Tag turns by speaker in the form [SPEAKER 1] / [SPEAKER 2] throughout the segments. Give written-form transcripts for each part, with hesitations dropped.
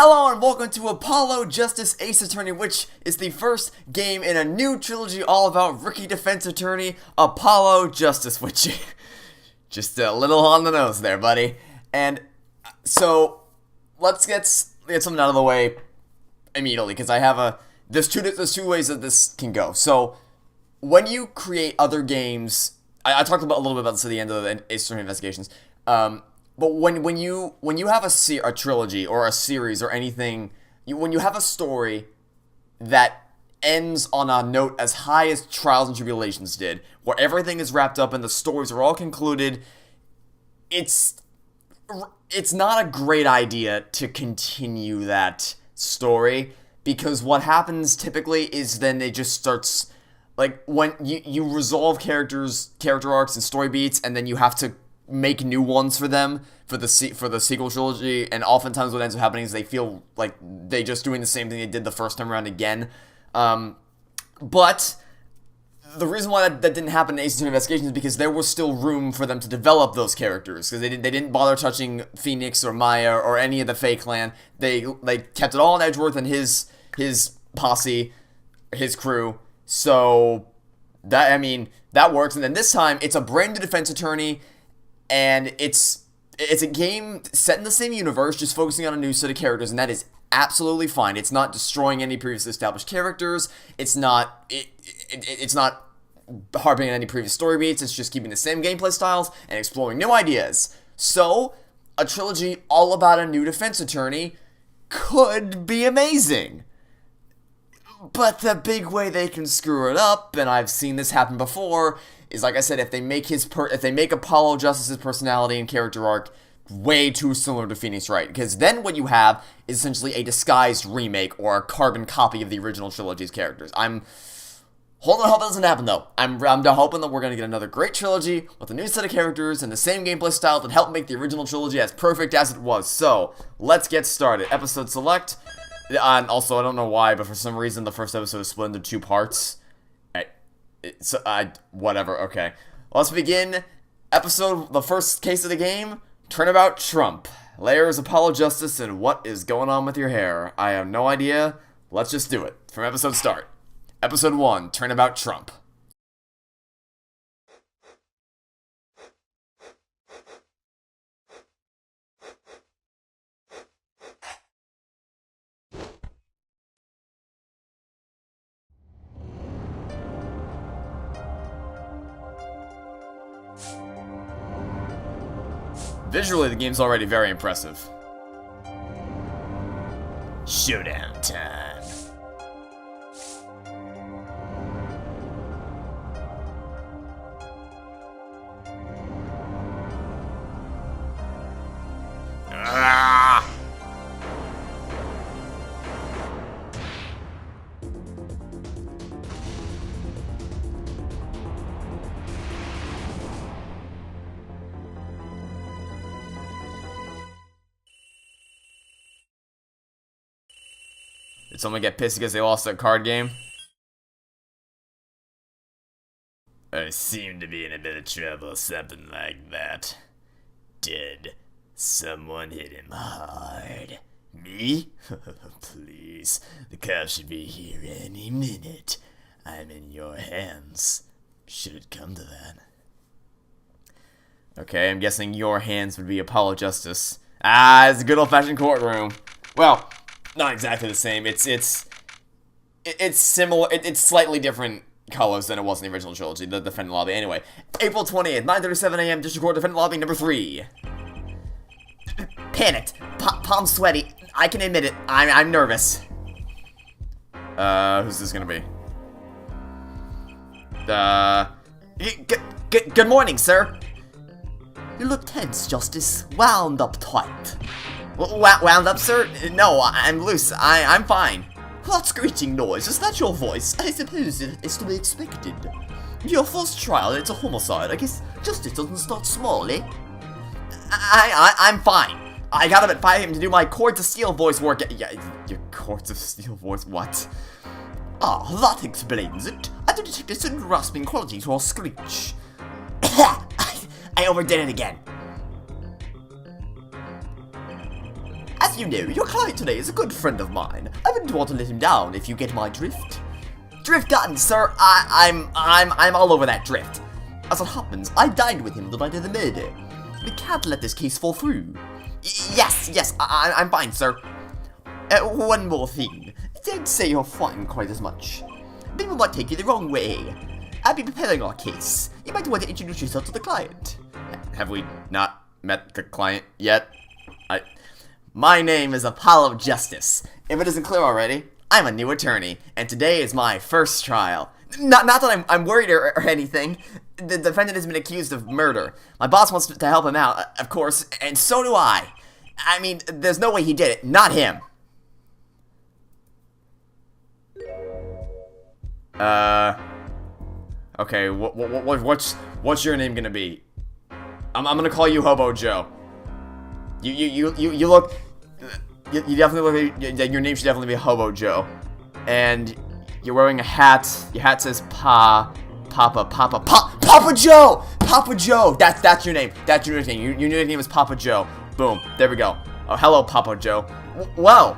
[SPEAKER 1] Hello and welcome to Apollo Justice Ace Attorney, which is the first game in a new trilogy all about rookie defense attorney, Apollo Justice, which, just a little on the nose there, buddy. And so, let's get something out of the way immediately, because there's two ways that this can go. So, when you create other games, I talked about a little bit about this at the end of the Ace Attorney Investigations, but when you have a trilogy or a series or anything, when you have a story that ends on a note as high as Trials and Tribulations did, where everything is wrapped up and the stories are all concluded, it's not a great idea to continue that story, because what happens typically is then it just starts, like, when you resolve character arcs and story beats, and then you have to make new ones for them for the sequel trilogy, and oftentimes what ends up happening is they feel like they just doing the same thing they did the first time around again. But the reason why that didn't happen in Ace Attorney Investigations is because there was still room for them to develop those characters, because they didn't bother touching Phoenix or Maya or any of the Fae Clan. They kept it all on Edgeworth and his posse, his crew. So that works. And then this time it's a brand new defense attorney. And it's a game set in the same universe, just focusing on a new set of characters, and that is absolutely fine. It's not destroying any previously established characters. It's not harping on any previous story beats. It's just keeping the same gameplay styles and exploring new ideas. So, a trilogy all about a new defense attorney could be amazing. But the big way they can screw it up, and I've seen this happen before, is, like I said, if they make Apollo Justice's personality and character arc way too similar to Phoenix Wright, because then what you have is essentially a disguised remake or a carbon copy of the original trilogy's characters. I'm holding hope that doesn't happen, though. I'm hoping that we're going to get another great trilogy with a new set of characters and the same gameplay style that helped make the original trilogy as perfect as it was. So, let's get started. Episode select. And also, I don't know why, but for some reason the first episode is split into two parts. Whatever, okay. Let's begin the first case of the game, Turnabout Trump. Layers, Apollo Justice, and what is going on with your hair? I have no idea. Let's just do it. From episode start. Episode 1, Turnabout Trump. Visually, the game's already very impressive. Showdown time. Ah! Did someone get pissed because they lost their card game? I seem to be in a bit of trouble, something like that. Did someone hit him hard? Me? Please, the cops should be here any minute. I'm in your hands. Should it come to that. Okay, I'm guessing your hands would be Apollo Justice. Ah, it's a good old-fashioned courtroom. Well, not exactly the same. It's similar. It's slightly different colors than it was in the original trilogy, the defendant lobby. Anyway, April 20th, 9:37 a.m. District Court defendant lobby number 3. Panicked, palms sweaty. I can admit it. I'm nervous. Who's this gonna be? Good morning, sir. You look tense, Justice. Wound up tight. Wound up, sir? No, I'm loose. I'm fine. That screeching noise, is that your voice? I suppose it is to be expected. Your first trial, it's a homicide. I guess justice doesn't start small, eh? I'm fine. I got up at 5 a.m. to do my Cords of Steel voice work. Yeah, your Cords of Steel voice, what? Ah, that explains it. I do detect a certain rasping quality to our screech. I overdid it again. As You know, your client today is a good friend of mine. I wouldn't want to let him down, if you get my drift. Drift gotten, sir. I'm all over that drift. As it happens, I dined with him the night of the murder. We can't let this case fall through. Yes, I'm fine, sir. One more thing. Don't say you're fine quite as much. People might take you the wrong way. I'll be preparing our case. You might want to introduce yourself to the client. Have we not met the client yet? My name is Apollo Justice. If it isn't clear already, I'm a new attorney, and today is my first trial. Not that I'm worried or anything. The defendant has been accused of murder. My boss wants to help him out, of course, and so do I. I mean, there's no way he did it. Not him. Okay, what's your name gonna be? I'm gonna call you Hobo Joe. You look, you definitely look, your name should definitely be Hobo Joe. And you're wearing a hat, your hat says Papa Joe! Papa Joe! That's your name, that's your name, your new name is Papa Joe. Boom, there we go. Oh, hello, Papa Joe. Whoa!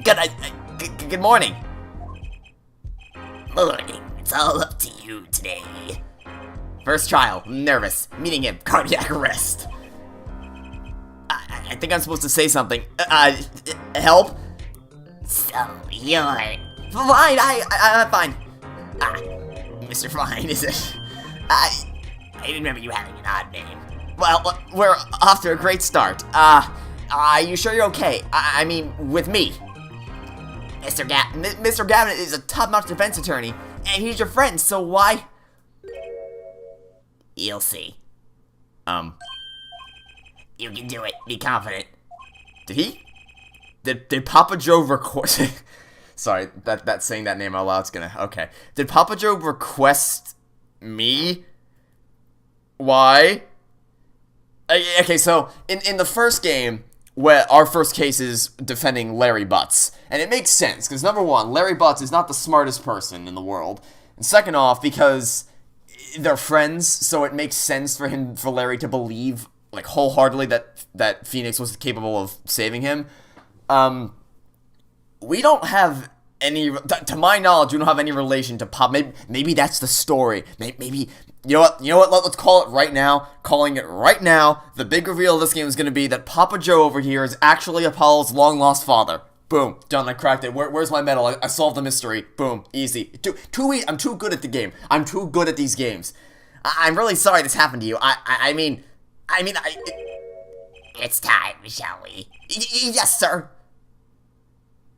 [SPEAKER 1] Good morning.
[SPEAKER 2] Morning. It's all up to you today.
[SPEAKER 1] First trial. Nervous. Meeting him. Cardiac arrest. I think I'm supposed to say something. Help?
[SPEAKER 2] So, you're...
[SPEAKER 1] Fine. I'm fine.
[SPEAKER 2] Mr. Fine, is it? I didn't remember you having an odd name.
[SPEAKER 1] Well, we're off to a great start. Are you sure you're okay? I mean, with me.
[SPEAKER 2] Mr.
[SPEAKER 1] Gavin is a top-notch defense attorney, and he's your friend, so why?
[SPEAKER 2] You'll see. You can do it. Be confident.
[SPEAKER 1] Did he? Did Papa Joe request... Sorry, that saying that name out loud's gonna... Okay. Did Papa Joe request me? Why? Okay, so, in the first game... where our first case is defending Larry Butts. And it makes sense, because number one, Larry Butts is not the smartest person in the world. And second off, because they're friends, so it makes sense for Larry to believe, like, wholeheartedly that Phoenix was capable of saving him. We don't have any, to my knowledge, we don't have any relation to Pop. Maybe that's the story. Maybe, you know what, let's call it right now. Calling it right now, the big reveal of this game is going to be that Papa Joe over here is actually Apollo's long-lost father. Boom, done, I cracked it. Where's my medal? I solved the mystery. Boom, easy. Too easy. I'm too good at the game. I'm too good at these games. I'm really sorry this happened to you. I mean,
[SPEAKER 2] It's time, shall we?
[SPEAKER 1] Yes, sir.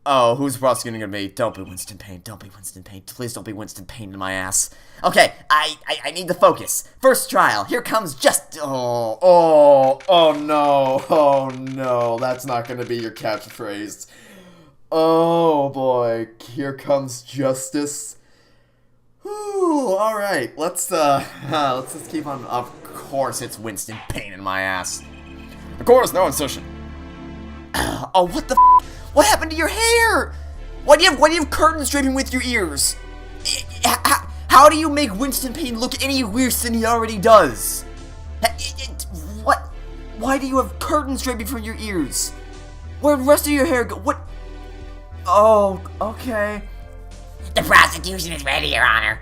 [SPEAKER 1] Oh, who's prosecuting me? Don't be Winston Payne. Don't be Winston Payne. Please don't be Winston Payne in my ass. Okay, I need to focus. First trial. Here comes Oh no. That's not gonna be your catchphrase. Oh boy. Here comes justice. Whew, alright. Let's just keep on. Of course it's Winston Payne in my ass. Of course, no incision. Oh, what the f***? What happened to your hair? Why do you have curtains draping with your ears? How do you make Winston Payne look any worse than he already does? What? Why do you have curtains draping from your ears? Where'd the rest of your hair go? What? Oh, okay.
[SPEAKER 2] The prosecution is ready, Your Honor.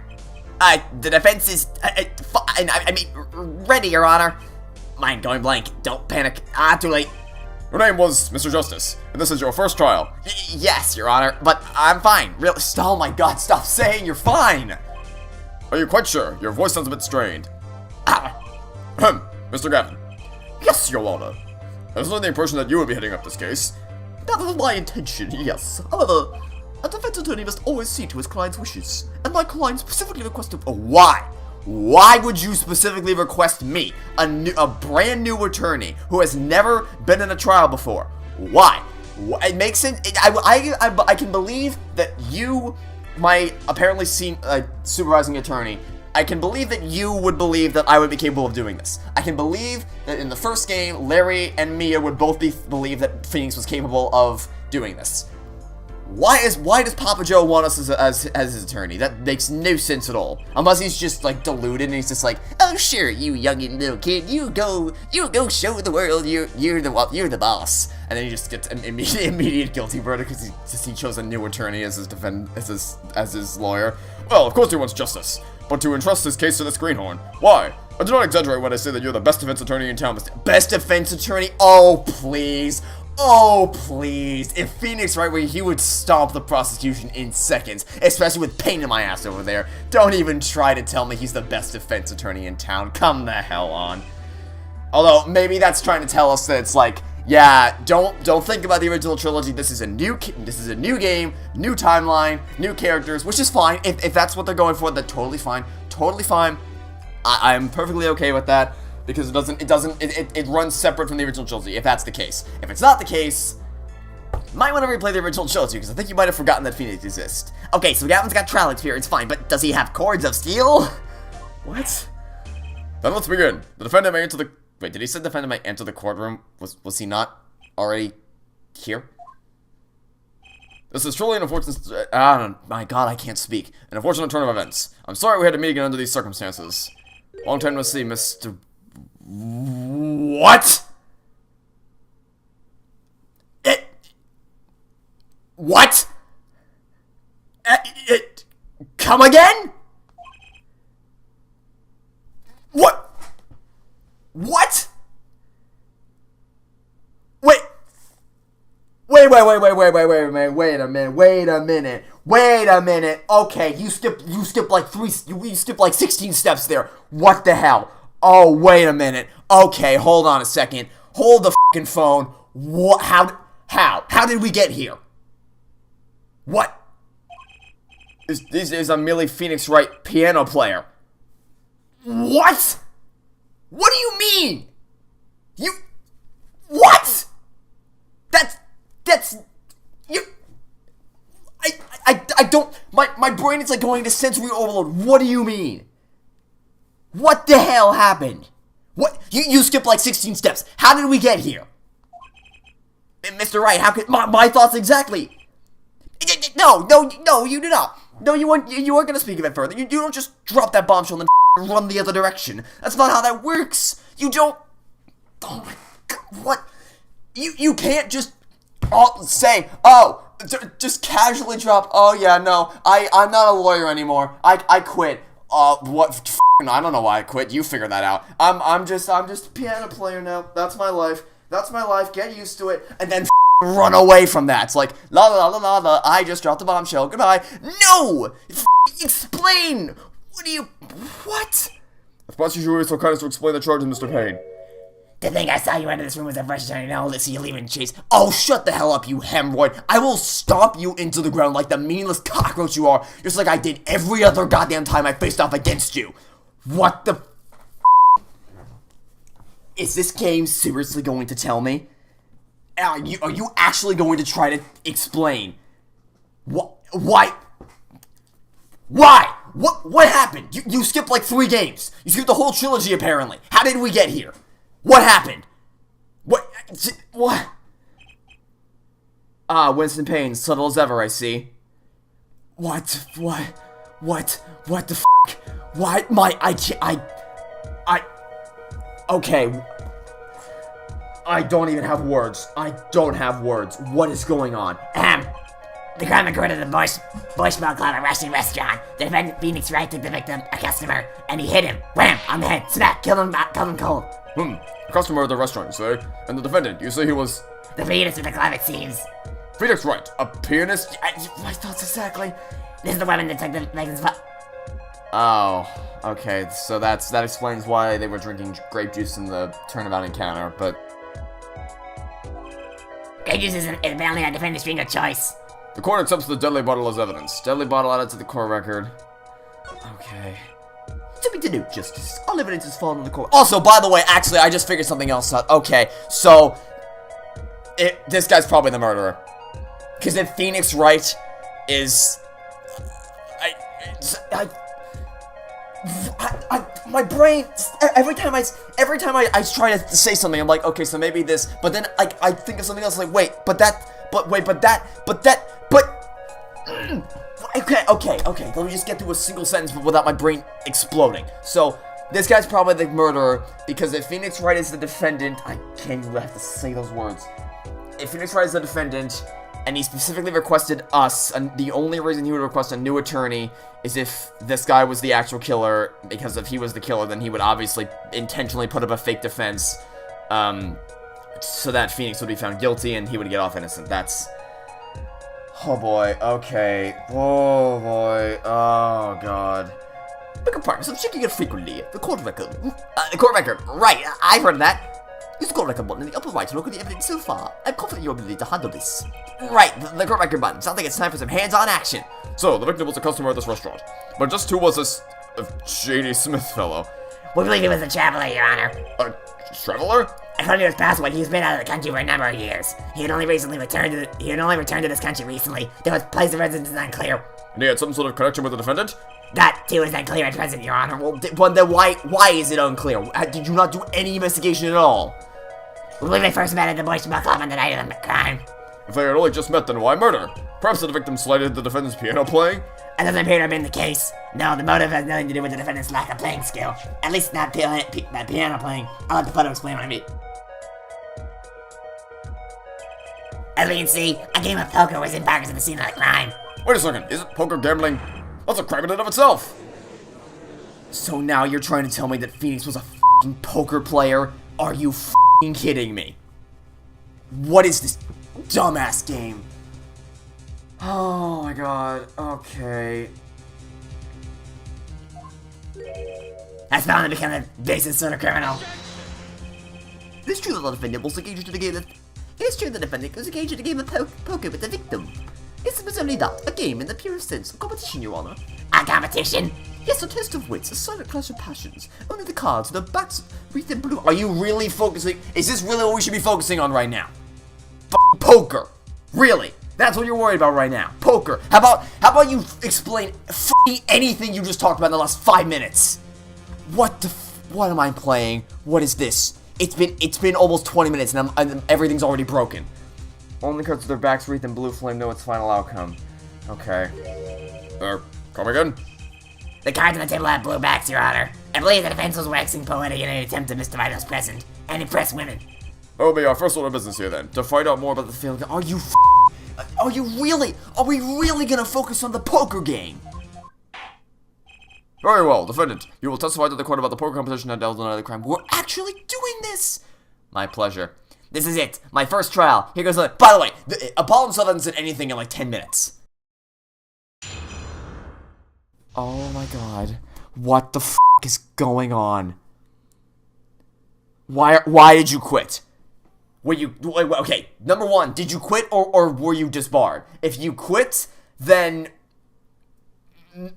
[SPEAKER 1] The defense is, ready, Your Honor. Mind going blank. Don't panic. Too late.
[SPEAKER 3] Your name was Mr. Justice, and this is your first trial.
[SPEAKER 1] Yes, Your Honor, but I'm fine. Really? Oh my God, stop saying you're fine.
[SPEAKER 3] Are you quite sure? Your voice sounds a bit strained. Mr. Gavin.
[SPEAKER 1] Yes, Your Honor.
[SPEAKER 3] I was under the impression that you would be heading up this case.
[SPEAKER 1] That was my intention, yes. However, a defense attorney must always see to his client's wishes, and my client specifically requested... Oh, why? Why would you specifically request me, a brand new attorney who has never been in a trial before? Why? It makes sense. I can believe that you, my apparently supervising attorney, I can believe that you would believe that I would be capable of doing this. I can believe that in the first game, Larry and Mia would both believe that Phoenix was capable of doing this. Why does Papa Joe want us as his attorney? That makes no sense at all. Unless he's just like deluded and he's just like, oh sure, you young little kid, you go show the world you're the boss. And then he just gets an immediate guilty verdict because he chose a new attorney as his lawyer.
[SPEAKER 3] Well, of course he wants justice, but to entrust his case to this greenhorn. Why? I do not exaggerate when I say that you're the best defense attorney in town, Mr.
[SPEAKER 1] Best defense attorney? Oh please. Oh, please. If Phoenix Wright were, he would stomp the prosecution in seconds, especially with pain in my ass over there. Don't even try to tell me he's the best defense attorney in town. Come the hell on. Although, maybe that's trying to tell us that it's like, yeah, don't think about the original trilogy. This is a new game, new timeline, new characters, which is fine. If that's what they're going for, then totally fine. Totally fine. I'm perfectly okay with that. Because it runs separate from the original trilogy, if that's the case. If it's not the case, might want to replay the original trilogy, because I think you might have forgotten that Phoenix exists. Okay, so Gavin's got trial experience, fine, but does he have cords of steel? What?
[SPEAKER 3] Then let's begin. The defendant may enter the... Wait, did he say the defendant may enter the courtroom? Was he not already here? This is truly an unfortunate...
[SPEAKER 1] my god, I can't speak.
[SPEAKER 3] An unfortunate turn of events. I'm sorry we had to meet again under these circumstances. Long time no see, Mr...
[SPEAKER 1] What? What? Come again? What? What? Wait a minute. Okay, you skipped like 16 steps there. What the hell? Oh, wait a minute. Okay, hold on a second. Hold the fucking phone. What? How did we get here? What?
[SPEAKER 3] This is a merely Phoenix Wright piano player.
[SPEAKER 1] What? What do you mean? What? That's, you, I don't, my brain is like going into sensory overload. What do you mean? What the hell happened? What? You skipped like 16 steps. How did we get here? Mr. Wright, how could... My thoughts exactly. No, you did not. No, you weren't going to speak of it further. You don't just drop that bombshell and then run the other direction. That's not how that works. You don't... Oh my god, what? You can't just say, just casually drop, oh yeah, no, I'm not a lawyer anymore. I quit. What... I don't know why I quit. You figure that out. I'm just a piano player now. That's my life. Get used to it. And then run away from that. It's like la la la la la. I just dropped the bombshell. Goodbye. No. Explain. What?
[SPEAKER 3] If prosecutor is so kind as to explain the charges, Mr. Payne.
[SPEAKER 2] To think I saw you enter this room as a fresh attorney. Now let's see you leaving Chase.
[SPEAKER 1] Oh, shut the hell up, you hemorrhoid. I will stomp you into the ground like the meaningless cockroach you are, just like I did every other goddamn time I faced off against you. What the is this game seriously going to tell me? Are you actually going to try to explain? Why? What happened? You skipped like 3 games. You skipped the whole trilogy apparently. How did we get here? What happened? What? Ah, Winston Payne, subtle as ever, I see. What the f***? Why, okay. I don't even have words. I don't have words. What is going on?
[SPEAKER 2] The crime occurred at the Bushmill Club at Russian restaurant. The defendant, Phoenix Wright, took the victim, a customer, and he hit him. Wham! On the head. Smack! Killed him cold.
[SPEAKER 3] Customer at the restaurant, you say? And the defendant, you say he was...
[SPEAKER 2] The pianist of the club, it seems.
[SPEAKER 3] Phoenix Wright, a pianist?
[SPEAKER 1] My thoughts exactly.
[SPEAKER 2] This is the weapon that took the victim's butt.
[SPEAKER 1] Oh, okay, so that explains why they were drinking grape juice in the Turnabout encounter, but...
[SPEAKER 2] Grape juice is apparently our defendant's drink of choice.
[SPEAKER 3] The court accepts the deadly bottle as evidence.
[SPEAKER 1] Deadly bottle added to the court record. Okay. To be to do justice. All evidence is fallen on the court. Also, by the way, actually, I just figured something else out. Okay, so... this guy's probably the murderer. Because if Phoenix Wright is... my brain, every time I try to say something, I'm like, okay, so maybe this, but then I think of something else, like, wait, but Okay. Let me just get through a single sentence without my brain exploding. So, this guy's probably the murderer, because if Phoenix Wright is the defendant, I can't even have to say those words. If Phoenix Wright is the defendant, and he specifically requested us, and the only reason he would request a new attorney is if this guy was the actual killer, because if he was the killer, then he would obviously intentionally put up a fake defense, so that Phoenix would be found guilty and he would get off innocent. That's... Oh boy, okay. Oh boy, oh god. Beg your pardon, so I'm checking it frequently. The court record. Right, I've heard of that. Use the court record button in the upper right to look at the evidence so far. I'm confident in your ability to handle this. Right, the court record button. Sounds like it's time for some hands-on action.
[SPEAKER 3] So, the victim was a customer at this restaurant. But just who was this J.D. Smith fellow?
[SPEAKER 2] We believe he was a traveler, Your Honor.
[SPEAKER 3] A traveler?
[SPEAKER 2] According to his passport, he's been out of the country for a number of years. He had only returned to this country recently. Though his place of residence is unclear.
[SPEAKER 3] And he had some sort of connection with the defendant?
[SPEAKER 2] That, too, is unclear at present, Your Honor.
[SPEAKER 1] Well, then why is it unclear? Did you not do any investigation at all?
[SPEAKER 2] We believe they first met at the Boysmith Club on the night of the crime.
[SPEAKER 3] If they had only just met, then why murder? Perhaps the victim slighted the defendant's piano playing?
[SPEAKER 2] That doesn't appear to have been the case. No, the motive has nothing to do with the defendant's lack of playing skill. At least not piano playing. I'll let the photo explain what I mean. As we can see, a game of poker was in progress at the scene of the crime.
[SPEAKER 3] Wait a second, isn't poker gambling? That's a crime in and of itself!
[SPEAKER 1] So now you're trying to tell me that Phoenix was a f***ing poker player? Are you f***ing kidding me? What is this dumbass game? Oh my god, okay.
[SPEAKER 2] That's found to become a basis sort of criminal.
[SPEAKER 1] It is true that the defendant was engaged in a game of... It is true that the defendant was engaged in a game of poker with the victim. This was only that, a game in the purest sense, a competition, Your Honor.
[SPEAKER 2] A competition?
[SPEAKER 1] Yes, a test of wits, a silent clash of passions. Only the cards, the backs, wreathed in blue. Are you really focusing? Is this really what we should be focusing on right now? Poker. Really? That's what you're worried about right now. Poker. How about you explain anything you just talked about in the last 5 minutes? What am I playing? What is this? It's been almost 20 minutes and everything's already broken. Only cards with their backs wreathed in blue flame know its final outcome. Okay.
[SPEAKER 3] Come again?
[SPEAKER 2] The cards on the table have blue backs, Your Honor. I believe the defense was waxing poetic in an attempt to mystify those present and impress women.
[SPEAKER 3] That will be our first order of business here then, to find out more about the
[SPEAKER 1] Failure. Are we really gonna focus on the poker game?
[SPEAKER 3] Very well, defendant. You will testify to the court about the poker competition and dealt in the crime.
[SPEAKER 1] We're actually doing this! My pleasure. This is it. My first trial. Here goes the... By the way, Apollo himself hasn't said anything in like 10 minutes. Oh my god. What the f*** is going on? Why did you quit? Okay, number one, did you quit or were you disbarred? If you quit, then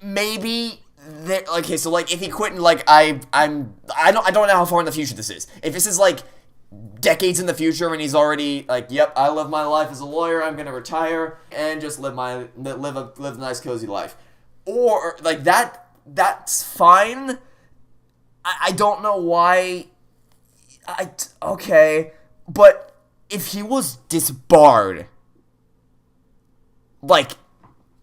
[SPEAKER 1] maybe okay, so like if he quit and like I don't know how far in the future this is. If this is like decades in the future and he's already like, yep, I live my life as a lawyer, I'm gonna retire and just live a nice cozy life. Or like that's fine. I don't know why. Okay, but if he was disbarred, like,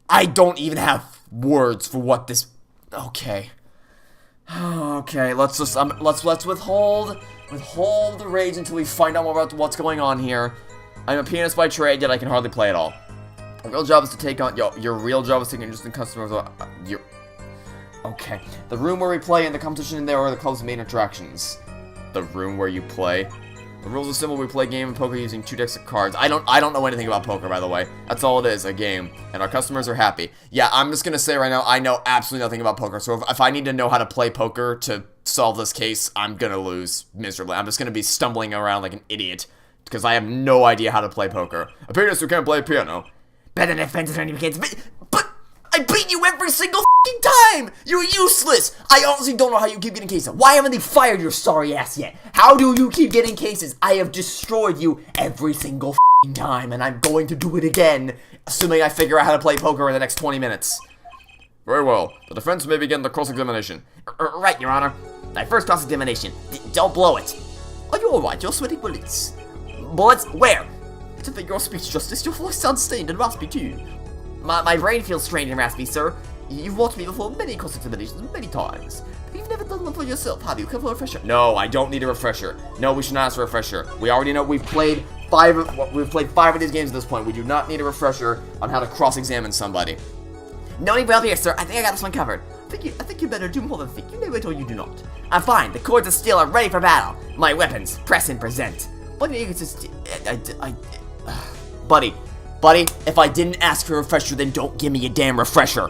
[SPEAKER 1] I don't even have words for what this. Okay, let's just let's withhold the rage until we find out more about what's going on here. I'm a pianist by trade, yet I can hardly play at all. Your real job is to take on your real job is taking interest in customers. Okay, the room where we play and the competition in there are the club's main attractions. The room where you play. The rules are simple. We play a game of poker using 2 decks of cards. I don't know anything about poker, by the way. That's all it is, a game. And our customers are happy. Yeah, I'm just gonna say right now, I know absolutely nothing about poker. So if I need to know how to play poker to solve this case, I'm gonna lose miserably. I'm just gonna be stumbling around like an idiot because I have no idea how to play poker. A pianist who can't play piano.
[SPEAKER 2] Better than defense attorney kids.
[SPEAKER 1] But I beat you every single time! You're useless! I honestly don't know how you keep getting cases. Why haven't they fired your sorry ass yet? How do you keep getting cases? I have destroyed you every single time, and I'm going to do it again, assuming I figure out how to play poker in the next 20 minutes.
[SPEAKER 3] Very well. The defense may begin the cross-examination.
[SPEAKER 1] Right, Your Honor. My first cross-examination. Don't blow it. Are you alright? You're sweating bullets. Bullets? Where? It's a figure of speech, Justice. Your voice sounds stained and raspy too. My brain feels strained and raspy, sir. You've watched me before many cross-examinations many times. But you've never done one for yourself, have you? Come for a refresher. No, I don't need a refresher. No, we should not ask for a refresher. We already know we've played five of these games at this point. We do not need a refresher on how to cross-examine somebody. No need help here, sir. I think I got this one covered. I think you better do more than think. You know it or you do not. I'm fine. The cords of steel are ready for battle. My weapons, press and present. Buddy, you can just... Buddy, if I didn't ask for a refresher, then don't give me a damn refresher.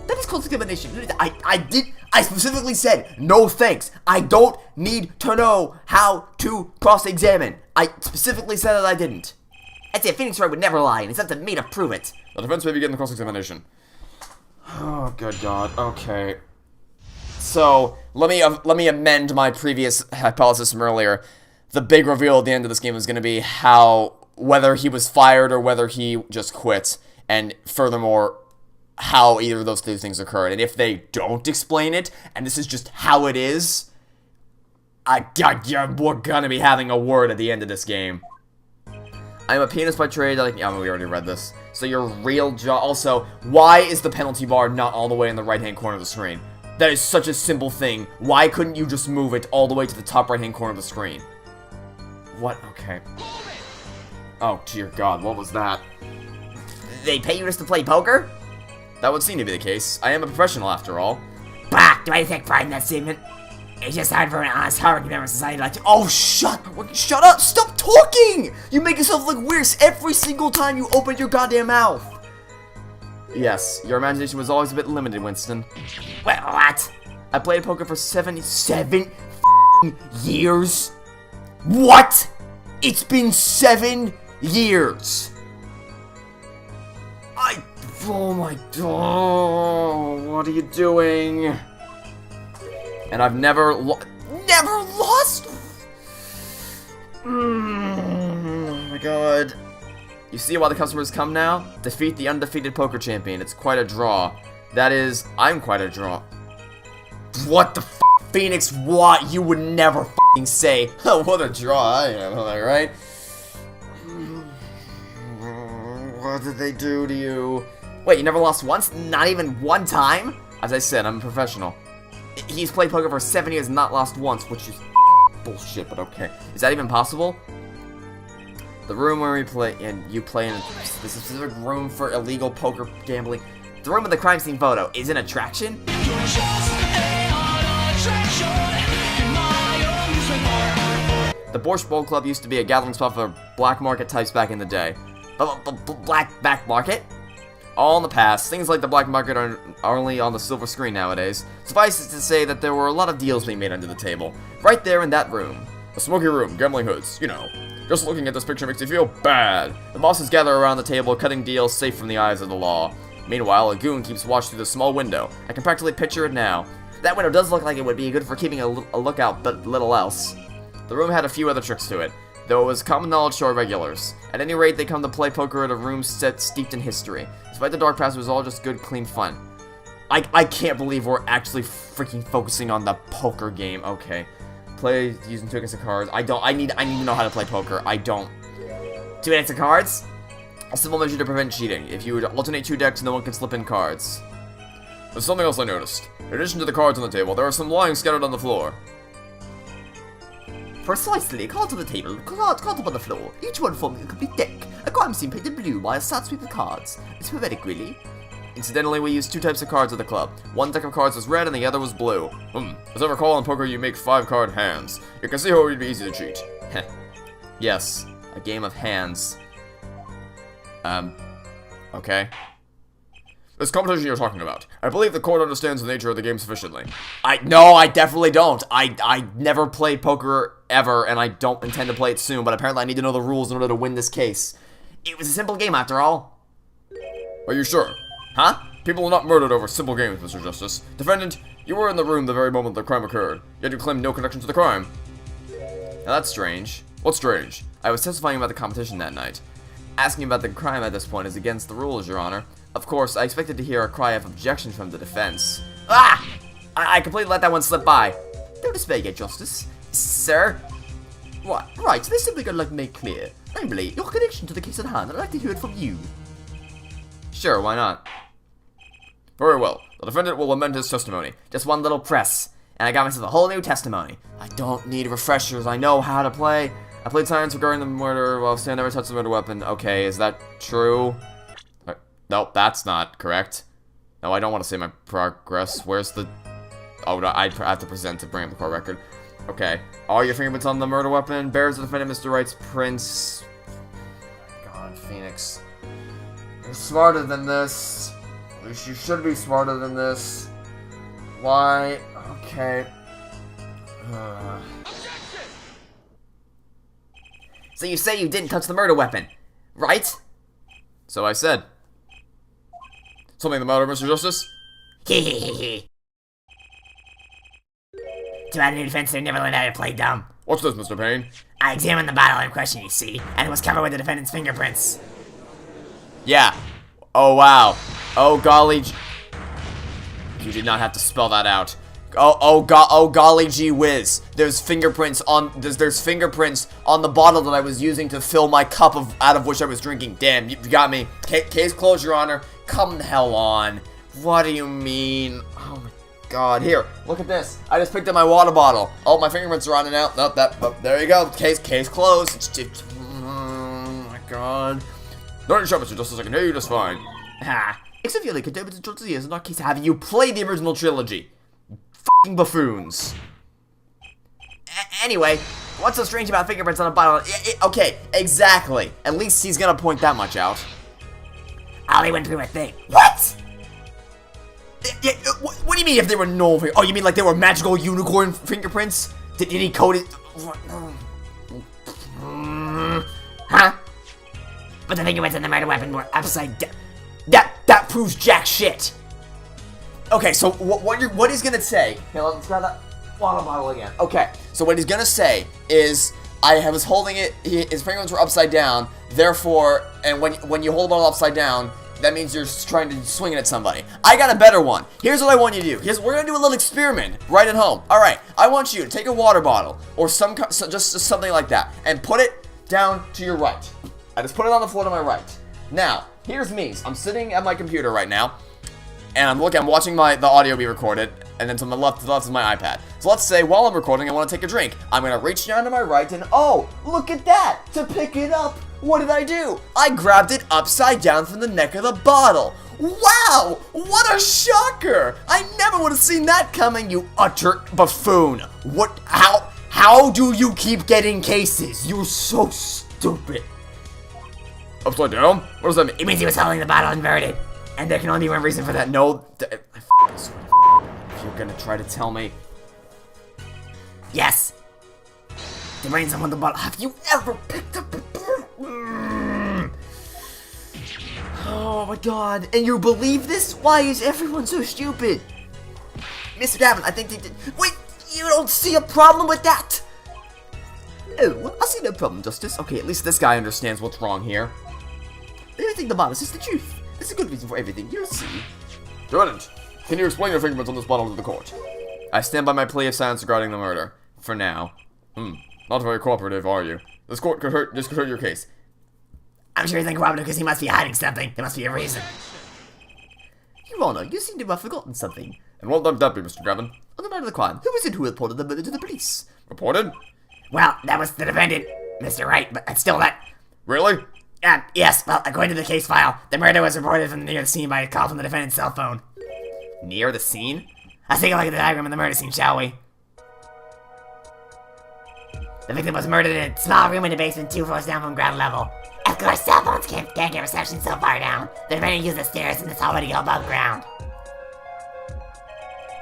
[SPEAKER 1] That is called discrimination. I specifically said, no thanks. I don't need to know how to cross-examine. I specifically said that I didn't. That's it, Phoenix Wright would never lie, and it's up to me to prove it.
[SPEAKER 3] The defense may begin the cross-examination. Oh, good God. Okay. So, let me amend my previous hypothesis from earlier. The big reveal at the end of this game is going to be whether he was fired or whether he just quit. And furthermore, how either of those two things occurred. And if they don't explain it, and this is just how it is, we're gonna be having a word at the end of this game. I'm a pianist by trade. We already read this. So your real job... Also, why is the penalty bar not all the way in the right-hand corner of the screen? That is such a simple thing. Why couldn't you just move it all the way to the top right-hand corner of the screen? What? Okay. Oh, dear God, what was that?
[SPEAKER 1] They pay you just to play poker?
[SPEAKER 3] That would seem to be the case. I am a professional, after all.
[SPEAKER 2] Bah! Do I take pride in that statement? It's just hard for an honest, hard member of society like to...
[SPEAKER 1] Oh, shut up! Stop talking! You make yourself look worse every single time you open your goddamn mouth.
[SPEAKER 3] Yes, your imagination was always a bit limited, Winston.
[SPEAKER 2] Well, what?
[SPEAKER 1] I played poker for 7 years? What? It's been 7 years. Oh my God, what are you doing? And I've never lost? Oh my God. You see why the customers come now? Defeat the undefeated poker champion. It's quite a draw. That is, I'm quite a draw. What the f***, Phoenix? What? You would never f***ing say. Oh, what a draw I am, am I right? What did they do to you? Wait, you never lost once? Not even one time?
[SPEAKER 3] As I said, I'm a professional.
[SPEAKER 1] He's played poker for 7 years and not lost once, which is bullshit, but okay. Is that even possible? The room where we play, and you play in the specific room for illegal poker gambling. The room with the crime scene photo is an attraction? The Borscht Bowl Club used to be a gathering spot for black market types back in the day. Black market? All in the past. Things like the black market are only on the silver screen nowadays. Suffice it to say that there were a lot of deals being made under the table. Right there in that room.
[SPEAKER 3] A smoky room, gambling hoods, you know. Just looking at this picture makes you feel bad. The bosses gather around the table, cutting deals safe from the eyes of the law. Meanwhile, a goon keeps watch through the small window. I can practically picture it now. That window does look like it would be good for keeping a lookout, but little else. The room had a few other tricks to it, though it was common knowledge to our regulars. At any rate, they come to play poker at a room set steeped in history. Despite the dark past, it was all just good, clean fun. I can't believe we're actually freaking focusing on the poker game. Okay. Play using 2 decks of cards. I need to know how to play poker. I don't.
[SPEAKER 1] 2 decks of cards?
[SPEAKER 3] A simple measure to prevent cheating. If you would alternate 2 decks, no one can slip in cards. There's something else I noticed. In addition to the cards on the table, there are some lying scattered on the floor.
[SPEAKER 1] Precisely, cards on the table, cards on the floor, each one forming a complete deck. A crime scene painted blue while a sad sweep of cards. It's pathetic, really.
[SPEAKER 3] Incidentally, we used 2 types of cards at the club. One deck of cards was red and the other was blue. As I recall, in poker you make 5-card hands. You can see how it would be easy to cheat.
[SPEAKER 1] Heh. Yes, a game of hands.
[SPEAKER 3] Okay. This competition you're talking about. I believe the court understands the nature of the game sufficiently.
[SPEAKER 1] No, I definitely don't. I never played poker ever, and I don't intend to play it soon, but apparently I need to know the rules in order to win this case. It was a simple game after all.
[SPEAKER 3] Are you sure?
[SPEAKER 1] Huh?
[SPEAKER 3] People are not murdered over simple games, Mr. Justice. Defendant, you were in the room the very moment the crime occurred, yet you claim no connection to the crime.
[SPEAKER 1] Now that's strange.
[SPEAKER 3] What's strange?
[SPEAKER 1] I was testifying about the competition that night. Asking about the crime at this point is against the rules, Your Honor. Of course, I expected to hear a cry of objection from the defense. Ah! I completely let that one slip by. Don't despair, Your Justice. Sir? What? Right, there's something I'd like to make clear. Namely, your connection to the case at hand. I'd like to hear it from you.
[SPEAKER 3] Sure, why not? Very well. The defendant will amend his testimony. Just one little press, and I got myself a whole new testimony. I don't need refreshers. I know how to play. I played science regarding the murder while Stan never touched the murder weapon. Okay, is that true? Nope, that's not correct. No, I don't want to say my progress. Where's the... Oh, no, I have to present to bring up the court record. Okay. All your fingerprints on the murder weapon. Bears the defendant, Mr. Wright's prints. God, Phoenix. You're smarter than this. At least you should be smarter than this. Why? Okay.
[SPEAKER 1] So you say you didn't touch the murder weapon, right?
[SPEAKER 3] So I said. Something the matter, Mr. Justice?
[SPEAKER 2] Hehehehe. To add a new defense, they never learned how to play dumb.
[SPEAKER 3] What's this, Mr. Payne?
[SPEAKER 2] I examined the bottle in question, you see, and it was covered with the defendant's fingerprints.
[SPEAKER 3] Yeah. Oh, wow. Oh, golly. You did not have to spell that out. Oh golly gee whiz. There's fingerprints on the bottle that I was using to fill my cup out of which I was drinking. Damn, you got me. Case closed, Your Honor. Come the hell on. What do you mean? Oh my god. Here, look at this. I just picked up my water bottle. Oh, my fingerprints are on it now. Nope, there you go. Case closed. Oh my god. No, you shut Mr. Justice. I can hear you just fine.
[SPEAKER 1] Except you're like a David trilogy is not case have you played the original trilogy. F***ing buffoons. Anyway, what's so strange about fingerprints on a bottle? Okay, exactly. At least he's gonna point that much out.
[SPEAKER 2] Ollie went through a thing. What?
[SPEAKER 1] What do you mean if they were normal? Oh, you mean like they were magical unicorn fingerprints? Did he code it?
[SPEAKER 2] Huh? But the fingerprints on the murder weapon were upside down.
[SPEAKER 1] That proves jack shit. Okay, so what he's gonna say? Here, let's grab that water bottle again. Okay, so what he's gonna say is, I was holding it. His fingerprints were upside down. Therefore, and when you hold the bottle upside down, that means you're trying to swing it at somebody. I got a better one. Here's what I want you to do. We're gonna do a little experiment right at home. All right, I want you to take a water bottle or just something like that and put it down to your right. I just put it on the floor to my right. Now, here's me. I'm sitting at my computer right now, and I'm watching the audio be recorded, and then to the left is my iPad. So let's say while I'm recording, I want to take a drink. I'm gonna reach down to my right, and oh, look at that! To pick it up, what did I do? I grabbed it upside down from the neck of the bottle. Wow! What a shocker! I never would have seen that coming, you utter buffoon. What? How do you keep getting cases? You're so stupid.
[SPEAKER 3] Upside down? What does that mean?
[SPEAKER 2] It means he was holding the bottle inverted. And there can only be one reason for that.
[SPEAKER 1] No, I swear to if you're gonna try to tell me.
[SPEAKER 2] Yes. The brains on the bottle. Have you ever picked up a
[SPEAKER 1] Oh my god. And you believe this? Why is everyone so stupid? Mr. Gavin, I think they did. Wait, you don't see a problem with that? Oh, well, I see no problem, Justice. Okay, at least this guy understands what's wrong here. Everything the bottle is the truth. There's a good reason for everything. You'll see.
[SPEAKER 3] Defendant, can you explain your fingerprints on this bottle to the court?
[SPEAKER 1] I stand by my plea of silence regarding the murder. For now.
[SPEAKER 3] Not very cooperative, are you? This could hurt your case.
[SPEAKER 2] I'm sure he's uncooperative because he must be hiding something. There must be a reason.
[SPEAKER 1] Your Honor, you seem to have forgotten something.
[SPEAKER 3] And what might that be, Mr. Gavin?
[SPEAKER 1] On the night of the crime, who was it who reported the murder to the police?
[SPEAKER 3] Reported?
[SPEAKER 2] Well, that was the defendant, Mr. Wright, but still that...
[SPEAKER 3] Really?
[SPEAKER 2] Yes, well, according to the case file, the murder was reported from near the scene by a call from the defendant's cell phone.
[SPEAKER 1] Near the scene?
[SPEAKER 2] Let's take a look at the diagram of the murder scene, shall we? The victim was murdered in a small room in the basement 2 floors down from ground level. Of course, cell phones can't get reception so far down. The defendant used the stairs and it's already above ground.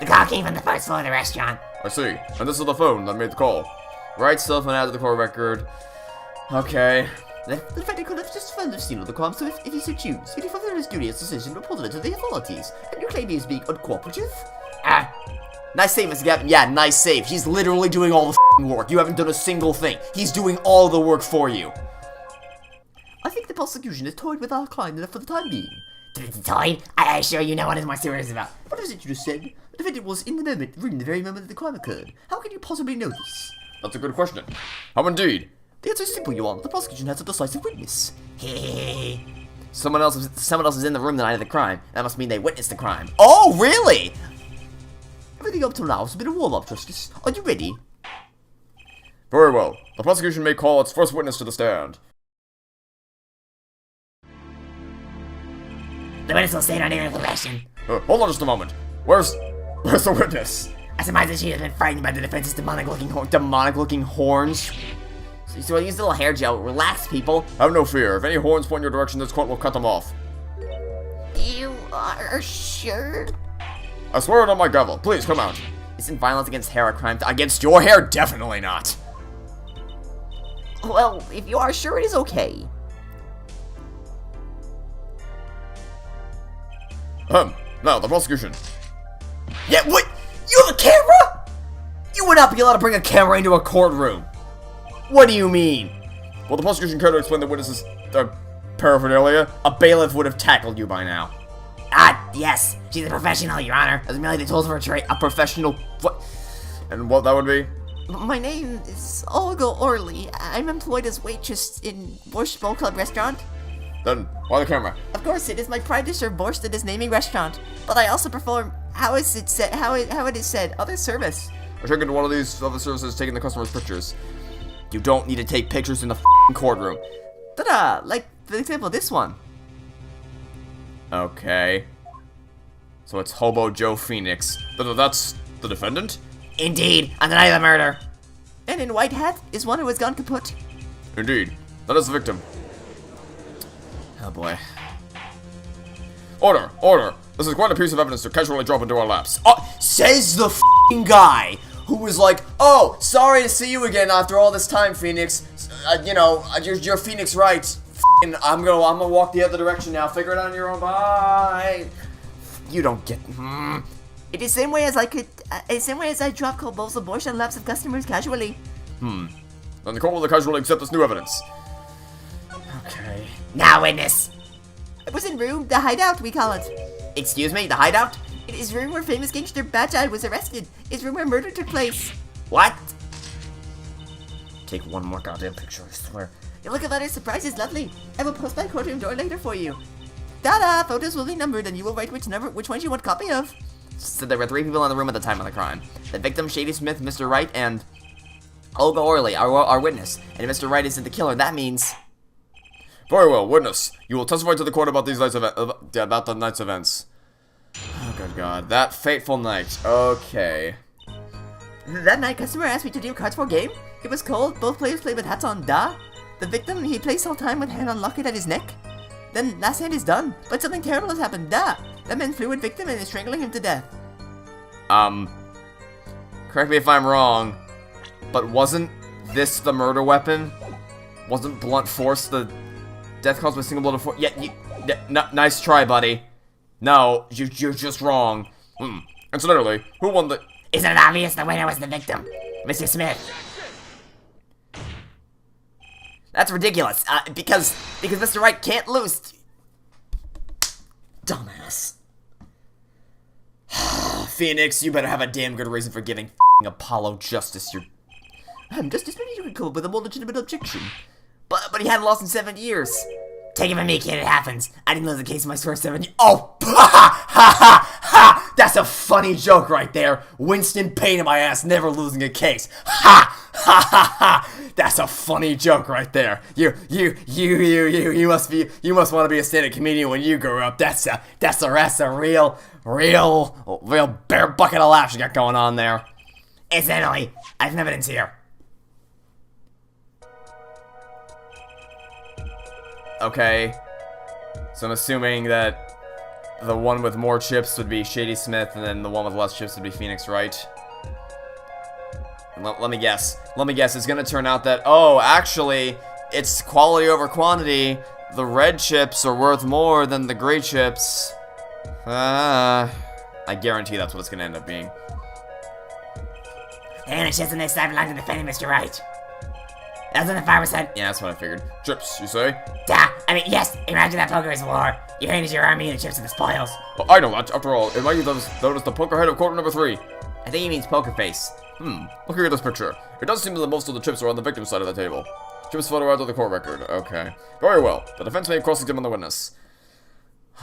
[SPEAKER 2] The call came from the first floor of the restaurant.
[SPEAKER 3] I see. And this is the phone that made the call.
[SPEAKER 1] Right cell phone added to the court record. Okay. The defendant could have just found the scene of the crime, so if he so choose, he fulfilled his duty as decision reported it to the authorities. And you claim he is being uncooperative? Nice save, Mr. Gavin. Yeah, nice save. He's literally doing all the work. You haven't done a single thing. He's doing all the work for you. I think the prosecution is toyed with our client enough for the time being.
[SPEAKER 2] Toyed? I assure you no one is more serious about.
[SPEAKER 1] What was it you just said? The defendant was in the room the very moment that the crime occurred. How can you possibly know this?
[SPEAKER 3] That's a good question. How indeed?
[SPEAKER 1] The answer is simple, Your Honor. The prosecution has a decisive witness.
[SPEAKER 3] Someone else is in the room the night of the crime. That must mean they witnessed the crime. Oh, really? Everything up till now has been a warm-up, Justice. Are you ready?
[SPEAKER 4] Very well. The prosecution may call its first witness to the stand.
[SPEAKER 2] The witness will state her name and profession.
[SPEAKER 4] Hold on just a moment. Where's the witness?
[SPEAKER 2] I surmise that she has been frightened by the defense's demonic-looking
[SPEAKER 3] Demonic-looking horns? So I use a little hair gel. Relax, people.
[SPEAKER 4] Have no fear. If any horns point in your direction, this court will cut them off.
[SPEAKER 2] You are sure?
[SPEAKER 4] I swear it on my gavel. Please, come out.
[SPEAKER 3] Isn't violence against hair a crime? Against your hair? Definitely not. Well, if you are sure, it is okay.
[SPEAKER 4] Now, the prosecution.
[SPEAKER 3] Yeah, what? You have a camera? You would not be allowed to bring a camera into a courtroom. What do you mean?
[SPEAKER 4] Will the prosecution care to explain the witness's paraphernalia?
[SPEAKER 3] A bailiff would have tackled you by now.
[SPEAKER 2] Ah, yes. She's a professional, Your Honor. As merely the tools of her trade.
[SPEAKER 3] A professional... What?
[SPEAKER 4] And what that would be?
[SPEAKER 2] My name is Olga Orley. I'm employed as waitress in Borscht Bowl Club restaurant.
[SPEAKER 4] Then, why the camera?
[SPEAKER 2] Of course, it is my pride to serve borscht at this naming restaurant. But I also perform, how it is said, other service.
[SPEAKER 4] I check into one of these other services taking the customer's pictures.
[SPEAKER 3] You don't need to take pictures in the f***ing courtroom.
[SPEAKER 2] Ta-da! Like, for example, this one.
[SPEAKER 3] Okay. So it's Hobo Joe Phoenix.
[SPEAKER 4] That's the defendant?
[SPEAKER 2] Indeed, on the night of the murder. And in white hat is one who has gone kaput.
[SPEAKER 4] Indeed. That is the victim.
[SPEAKER 3] Oh boy.
[SPEAKER 4] Order! Order! This is quite a piece of evidence to casually drop into our laps.
[SPEAKER 3] Says the f***ing guy who was like, oh, sorry to see you again after all this time, Phoenix. You're Phoenix right. F***ing, I'm gonna walk the other direction now. Figure it out on your own. Bye. You don't get...
[SPEAKER 2] It is same way as I drop cold bowls of borscht on laps of customers casually.
[SPEAKER 4] Then the court will casually accept this new evidence.
[SPEAKER 3] Okay.
[SPEAKER 2] Now, witness. It was in room, the hideout, we call it.
[SPEAKER 3] Excuse me, the hideout?
[SPEAKER 2] It is room where famous gangster Bad Eye was arrested. It's room where murder took place.
[SPEAKER 3] What? Take one more goddamn picture, I swear.
[SPEAKER 2] Your look of utter surprise is lovely. I will post my courtroom door later for you. Ta-da! Photos will be numbered and you will write which ones you want copy of.
[SPEAKER 3] So there were 3 people in the room at the time of the crime. The victim, Shady Smith, Mr. Wright, and Olga Orley, our witness. And if Mr. Wright isn't the killer, that means...
[SPEAKER 4] Very well, witness. You will testify to the court about about the night's events.
[SPEAKER 3] Oh, good God. That fateful night. Okay.
[SPEAKER 2] That night, customer asked me to do cards for game. It was cold. Both players played with hats on. Da. The victim, he plays all time with hand on locket at his neck. Then last hand is done, but something terrible has happened. Da. That man flew at victim and is strangling him to death.
[SPEAKER 3] Correct me if I'm wrong, but wasn't this the murder weapon? Wasn't blunt force the death caused by single blow to force? Yeah, nice try, buddy. No, you're just wrong.
[SPEAKER 4] Incidentally, who won the...
[SPEAKER 2] Isn't it obvious the winner was the victim? Mr. Smith.
[SPEAKER 3] That's ridiculous, because Mr. Wright can't lose. Dumbass. Phoenix, you better have a damn good reason for giving Apollo justice your...
[SPEAKER 2] Justice, maybe you could come up with a more legitimate objection.
[SPEAKER 3] But he hadn't lost in 7 years.
[SPEAKER 2] Take it from me, kid, it happens. I didn't lose the case in my first 7 years.
[SPEAKER 3] Oh, ha ha ha ha! That's a funny joke right there. Winston pain in my ass, never losing a case. Ha ha ha ha! That's a funny joke right there. You must want to be a stand-up comedian when you grow up. That's a real bare bucket of laughs you got going on there.
[SPEAKER 2] Incidentally, I have evidence here.
[SPEAKER 3] Okay, so I'm assuming that the one with more chips would be Shady Smith, and then the one with less chips would be Phoenix Wright. Let me guess. It's gonna turn out that, oh, actually, it's quality over quantity. The red chips are worth more than the gray chips. I guarantee that's what it's gonna end up being.
[SPEAKER 2] The only chips on this side belong to the defendant, Mr. Wright. That was on the 5%.
[SPEAKER 3] Yeah, that's what I figured.
[SPEAKER 4] Chips, you say?
[SPEAKER 2] Yes, imagine that poker is war. Your hand is your army and the chips are the spoils.
[SPEAKER 4] Well, I know that. After all, it might be known as the poker head of court number 3.
[SPEAKER 3] I think he means poker face.
[SPEAKER 4] Looking at this picture, it does seem that most of the chips are on the victim's side of the table. Chips photo out of the court record. Okay. Very well. The defense may cross-examine the witness.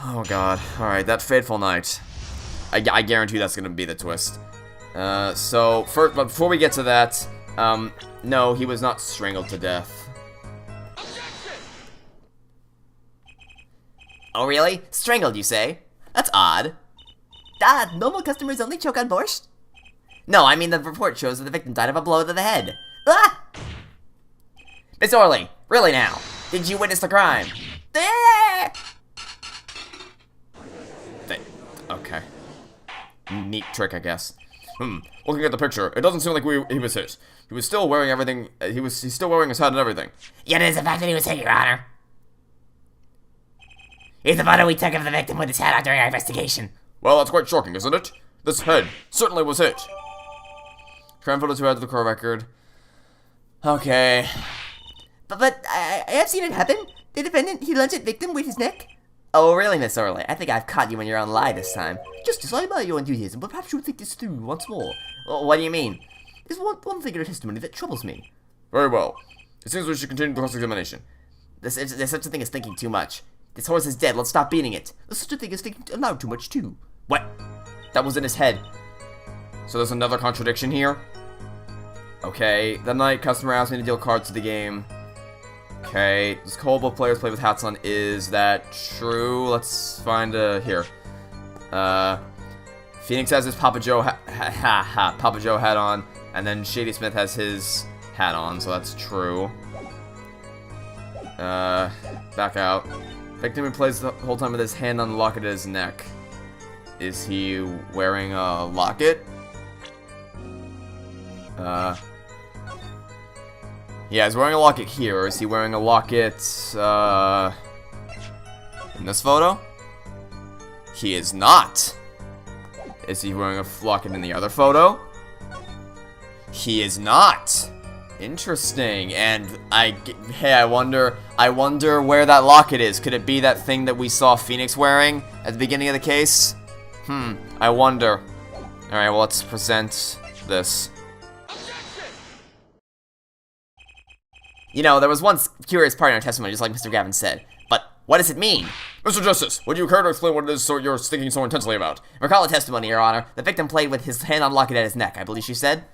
[SPEAKER 3] Oh god. Alright, that fateful night. I guarantee that's gonna be the twist. So, first, but before we get to that, no, he was not strangled to death.
[SPEAKER 2] Oh, really? Strangled, you say? That's odd. Dad, normal customers only choke on borscht? No, I mean the report shows that the victim died of a blow to the head. Ah! Miss Orley, really now? Did you witness the crime? Ah!
[SPEAKER 3] Okay. Neat trick, I guess. Looking at the picture, it doesn't seem like he was hit. He was still wearing everything, he's still wearing his hat and everything.
[SPEAKER 2] Yet it is the fact that he was hit, Your Honor. Here's the photo we took of the victim with his hat on during our investigation.
[SPEAKER 3] Well, that's quite shocking, isn't it? This head certainly was hit. Crime photo to add to the court record. Okay.
[SPEAKER 2] But I have seen it happen. The defendant, he lunged at victim with his neck. Oh, really, Miss Orley? I think I've caught you in your own lie this time. Justice, I admire your enthusiasm, but perhaps you would think this through once more. Well, what do you mean? There's one thing in your testimony that troubles me.
[SPEAKER 3] Very well. It seems we should continue the cross-examination.
[SPEAKER 2] There's such a thing as thinking too much. This horse is dead, let's stop beating it. There's such a thing as thinking aloud too much, too.
[SPEAKER 3] What? That was in his head. So there's another contradiction here? Okay, that night, customer asked me to deal cards to the game. Okay, does Cole both players play with hats on? Is that true? Let's find here. Phoenix has his Papa Joe Papa Joe hat on, and then Shady Smith has his hat on, so that's true. Back out. Victim who plays the whole time with his hand on the locket at his neck. Is he wearing a locket? Yeah, he's wearing a locket here. Is he wearing a locket, in this photo? He is not. Is he wearing a locket in the other photo? He is not. Interesting. And I wonder where that locket is. Could it be that thing that we saw Phoenix wearing at the beginning of the case? I wonder. Alright, well, let's present this.
[SPEAKER 2] You know, there was one curious part in our testimony, just like Mr. Gavin said. But what does it mean?
[SPEAKER 3] Mr. Justice, would you care to explain what it is you're thinking so intensely about?
[SPEAKER 2] Recall the testimony, Your Honor. The victim played with his hand on locket at his neck, I believe she said.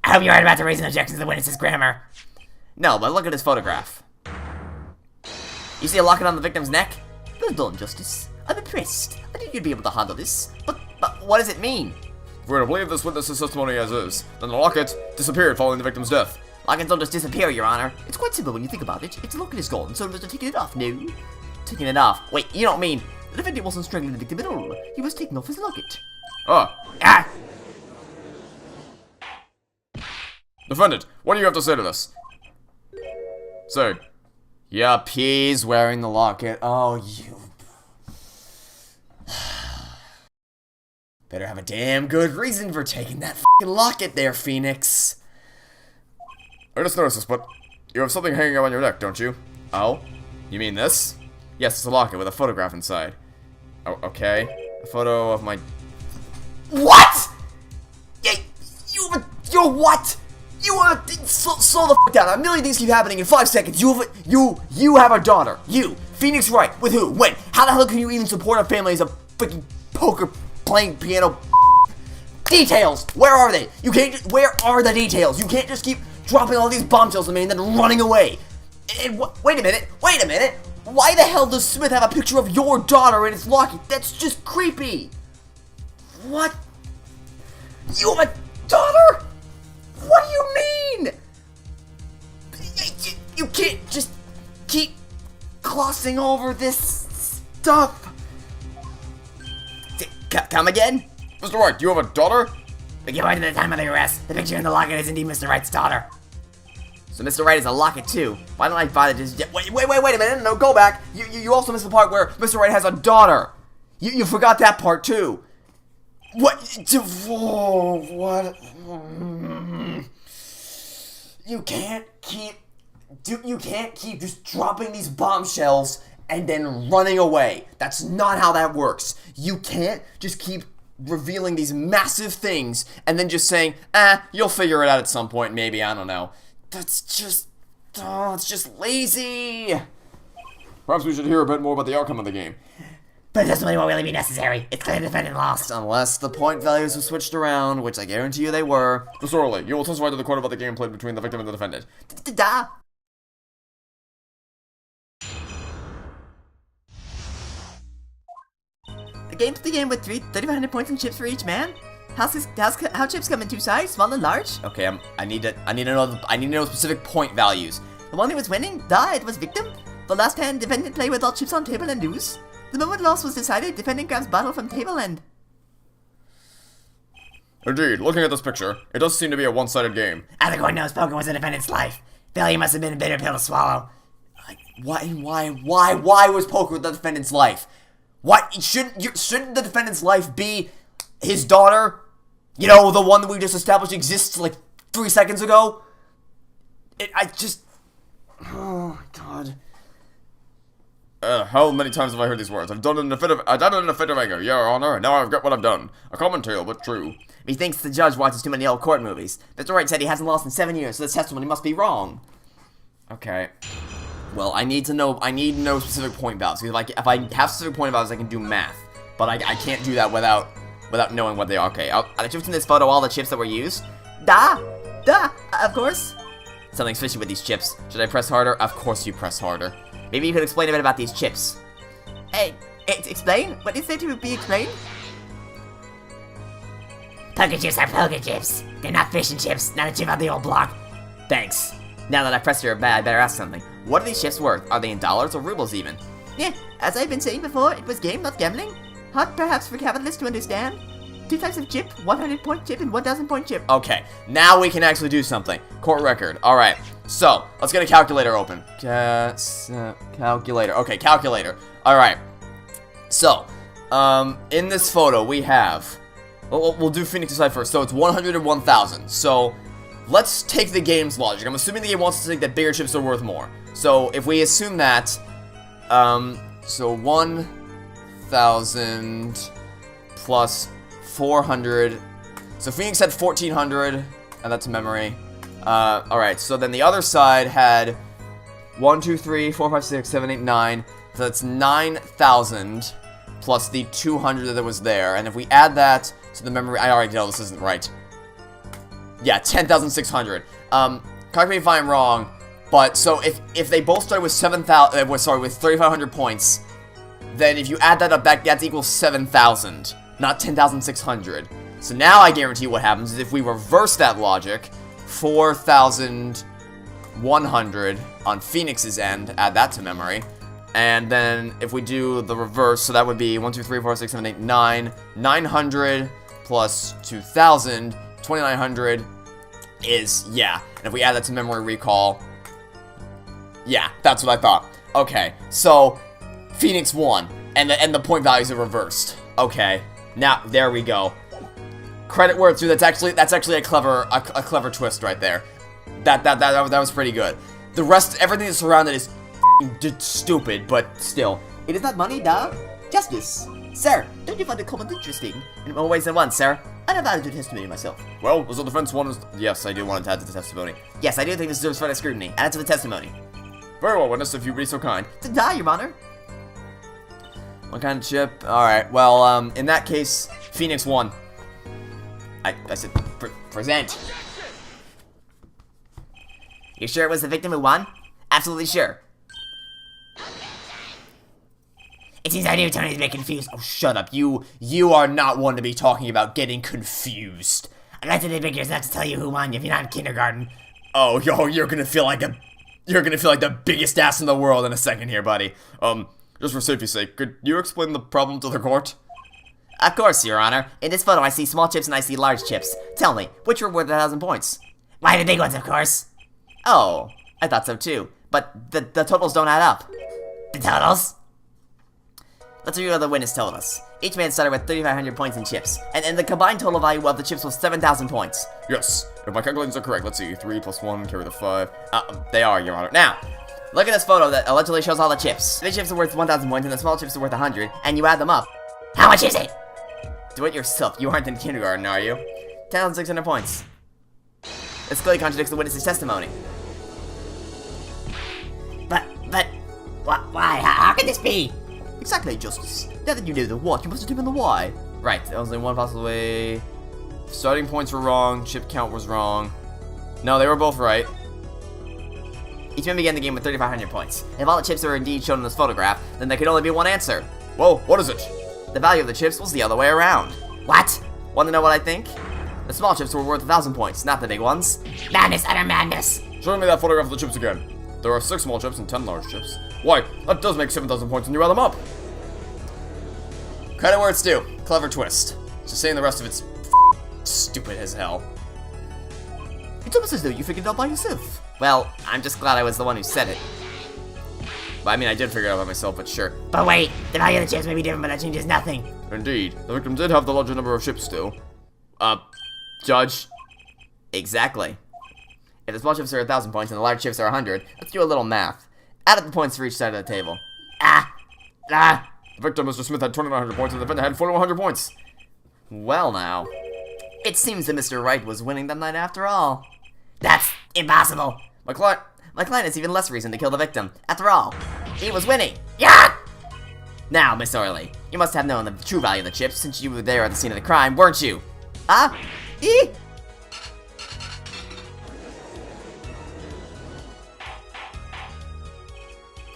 [SPEAKER 2] I hope you're right about the reason objections to the witness's grammar. No, but look at his photograph. You see a locket on the victim's neck? Well done, Justice. I'm impressed. I knew you'd be able to handle this. But what does it mean?
[SPEAKER 3] If we're to believe this witness's testimony as is, then the locket disappeared following the victim's death.
[SPEAKER 2] Lockets don't just disappear, Your Honor. It's quite simple when you think about it. Its locket is gone, so it was taking it off, no? Taking it off. Wait, you don't mean the defendant wasn't strangling the victim at all. He was taking off his locket.
[SPEAKER 3] Ah! Defendant, what do you have to say to this? Say.
[SPEAKER 1] Yup, he's wearing the locket. Oh, you... Better have a damn good reason for taking that f***ing locket there, Phoenix.
[SPEAKER 3] I just noticed this, but you have something hanging around your neck, don't you?
[SPEAKER 1] Oh? You mean this?
[SPEAKER 3] Yes, it's a locket with a photograph inside. Oh, okay. A photo of my...
[SPEAKER 1] What?! You're what?! Slow the f*** down. A million things keep happening in 5 seconds. You have a daughter. You. Phoenix Wright. With who? When? How the hell can you even support a family as a freaking poker playing piano? Details. Where are they? You can't. Where are the details? You can't just keep dropping all these bombshells on me and then running away. And wait a minute. Wait a minute. Why the hell does Smith have a picture of your daughter in his locket? That's just creepy. What? You have a daughter? What do you mean? You can't just keep glossing over this stuff. Come again?
[SPEAKER 3] Mr. Wright, do you have a daughter?
[SPEAKER 2] Begin right at the time of the arrest. The picture in the locket is indeed Mr. Wright's daughter. So Mr. Wright is a locket too. Why don't I bother just... Wait a minute. No, go back. You also missed the part where Mr. Wright has a daughter. You forgot that part too. What? Oh, what? You can't keep just dropping these bombshells and then running away. That's not how that works. You can't just keep revealing these massive things and then just saying, you'll figure it out at some point, maybe, I don't know. That's just, it's just lazy.
[SPEAKER 3] Perhaps we should hear a bit more about the outcome of the game.
[SPEAKER 2] But testimony won't really be necessary. It's clear the defendant lost.
[SPEAKER 1] Unless the point values were switched around, which I guarantee you they were.
[SPEAKER 4] Disorderly, you will testify to the court about the game played between the victim and the defendant.
[SPEAKER 2] Da. The game with 3,500 points and chips for each man. How chips come in two sizes, small and large?
[SPEAKER 1] Okay, I need to know specific point values.
[SPEAKER 2] The one who was winning, it was victim. The last hand, defendant play with all chips on table and lose. The moment loss was decided, defendant grabs bottle from table end.
[SPEAKER 4] Indeed, looking at this picture, it does seem to be a one-sided game.
[SPEAKER 2] As the court knows, poker was the defendant's life. Failure must have been a bitter pill to swallow.
[SPEAKER 1] Why was poker the defendant's life? Why shouldn't the defendant's life be his daughter? You know, the one that we just established exists like 3 seconds ago? Oh my god.
[SPEAKER 4] How many times have I heard these words? I've done it in a fit of anger, your honor, and now I've got what I've done. A common tale, but true.
[SPEAKER 1] He thinks the judge watches too many old court movies. Mr. Wright said he hasn't lost in 7 years, so this testimony must be wrong. Okay. Well, I need to know specific point values. If I have specific point values, I can do math. But I can't do that without knowing what they are. Okay, are the chips in this photo all the chips that were used?
[SPEAKER 2] Of course.
[SPEAKER 1] Something's fishy with these chips. Should I press harder? Of course you press harder. Maybe you could explain a bit about these chips.
[SPEAKER 2] Hey, explain? What is there to be explained? Poker chips are poker chips. They're not fish and chips, not a chip on the old block.
[SPEAKER 1] Thanks. Now that I pressed your bad, I better ask something. What are these chips worth? Are they in dollars or rubles even?
[SPEAKER 2] Yeah, as I've been saying before, it was game, not gambling. Hard perhaps for capitalists to understand. 2 types of chip, 100-point chip and 1,000-point chip.
[SPEAKER 1] Okay, now we can actually do something. Court record. Alright, so, let's get a calculator open. Calculator. Okay, calculator. Alright. So, in this photo, we have... We'll do Phoenix's side first. So, it's 101,000. So, let's take the game's logic. I'm assuming the game wants us to think that bigger chips are worth more. So, if we assume that... so 1,000 plus 400. So Phoenix had 1,400, and that's memory. Alright, so then the other side had 1, 2, 3, 4, 5, 6, 7, 8, 9. So that's 9,000 plus the 200 that was there. And if we add that to the memory, I already know this isn't right. Yeah, 10,600. Correct me if I'm wrong, but so if they both started with 7,000, with 3,500 points, then if you add that up, that equals 7,000. Not 10,600. So now I guarantee what happens is if we reverse that logic, 4,100 on Phoenix's end, add that to memory, and then if we do the reverse, so that would be 1, 2, 3, 4, 6, 7, 8, 9, 900 plus 2,000, 2,900 is, yeah, and if we add that to memory recall, yeah, that's what I thought. Okay, so Phoenix won, and the point values are reversed. Okay. Now, there we go. Credit where it's due. That's actually a clever twist right there. That was pretty good. The rest, everything that's surrounded is stupid, but still.
[SPEAKER 2] It is not money, da. Justice. Sir, don't you find the comment interesting?
[SPEAKER 1] In more ways than one, sir.
[SPEAKER 2] I never added to testimony myself.
[SPEAKER 4] Well, was the defense one? Yes, I do want to add to the testimony.
[SPEAKER 1] Yes, I do think this deserves further scrutiny. Add it to the testimony.
[SPEAKER 4] Very well, witness, if you'd be so kind.
[SPEAKER 2] To die, your honor.
[SPEAKER 1] What kind of chip? Alright, well, in that case, Phoenix won. I said, present.
[SPEAKER 2] You sure it was the victim who won?
[SPEAKER 1] Absolutely sure.
[SPEAKER 2] It seems our new attorney is a bit confused.
[SPEAKER 1] Oh, shut up. You are not one to be talking about getting confused.
[SPEAKER 2] I'd like to take pictures not to tell you who won if you're not in kindergarten.
[SPEAKER 1] Oh, you're gonna feel like the biggest ass in the world in a second here, buddy.
[SPEAKER 4] Just for safety's sake, could you explain the problem to the court?
[SPEAKER 1] Of course, Your Honor. In this photo, I see small chips and I see large chips. Tell me, which were worth 1,000 points?
[SPEAKER 2] Why, the big ones, of course.
[SPEAKER 1] Oh, I thought so too. But the totals don't add up.
[SPEAKER 2] The totals?
[SPEAKER 1] Let's review what the witness told us. Each man started with 3,500 points in chips, and the combined total value of the chips was 7,000 points.
[SPEAKER 4] Yes, if my calculations are correct, let's see. 3 plus 1, carry the 5.
[SPEAKER 1] They are, Your Honor. Now, look at this photo that allegedly shows all the chips. The chips are worth 1,000 points and the small chips are worth 100, and you add them up.
[SPEAKER 2] How much is it?
[SPEAKER 1] Do it yourself. You aren't in kindergarten, are you? 10,600 points. This clearly contradicts the witness's testimony.
[SPEAKER 2] But, why? How could this be? Exactly, Justice. Now that you know the what, you must determine the why.
[SPEAKER 3] Right, there was only one possible way. Starting points were wrong, chip count was wrong. No, they were both right.
[SPEAKER 1] Each man began the game with 3,500 points. If all the chips were indeed shown in this photograph, then there could only be one answer.
[SPEAKER 4] Whoa, what is it?
[SPEAKER 1] The value of the chips was the other way around.
[SPEAKER 2] What?
[SPEAKER 1] Want to know what I think? The small chips were worth 1,000 points, not the big ones.
[SPEAKER 2] Madness, utter madness.
[SPEAKER 4] Show me that photograph of the chips again. There are 6 small chips and 10 large chips. Why, that does make 7,000 points when you add them up.
[SPEAKER 1] Credit where it's due. Clever twist. Just saying the rest of it's stupid as hell.
[SPEAKER 2] It's almost as though you figured it out by yourself.
[SPEAKER 1] Well, I'm just glad I was the one who said it. But I mean, I did figure it out by myself, but sure.
[SPEAKER 2] But wait, the value of the chips may be different, but that changes nothing.
[SPEAKER 4] Indeed, the victim did have the larger number of chips still.
[SPEAKER 1] Judge. Exactly. If the small chips are 1,000 points and the large chips are 100, let's do a little math. Add up the points for each side of the table.
[SPEAKER 4] The victim, Mr. Smith, had 2,900 points and the defendant had 4,100 points.
[SPEAKER 1] Well now. It seems that Mr. Wright was winning that night after all.
[SPEAKER 2] That's impossible.
[SPEAKER 1] My client has even less reason to kill the victim. After all, he was winning.
[SPEAKER 2] Yeah!
[SPEAKER 1] Now, Miss Orley, you must have known the true value of the chips since you were there at the scene of the crime, weren't you?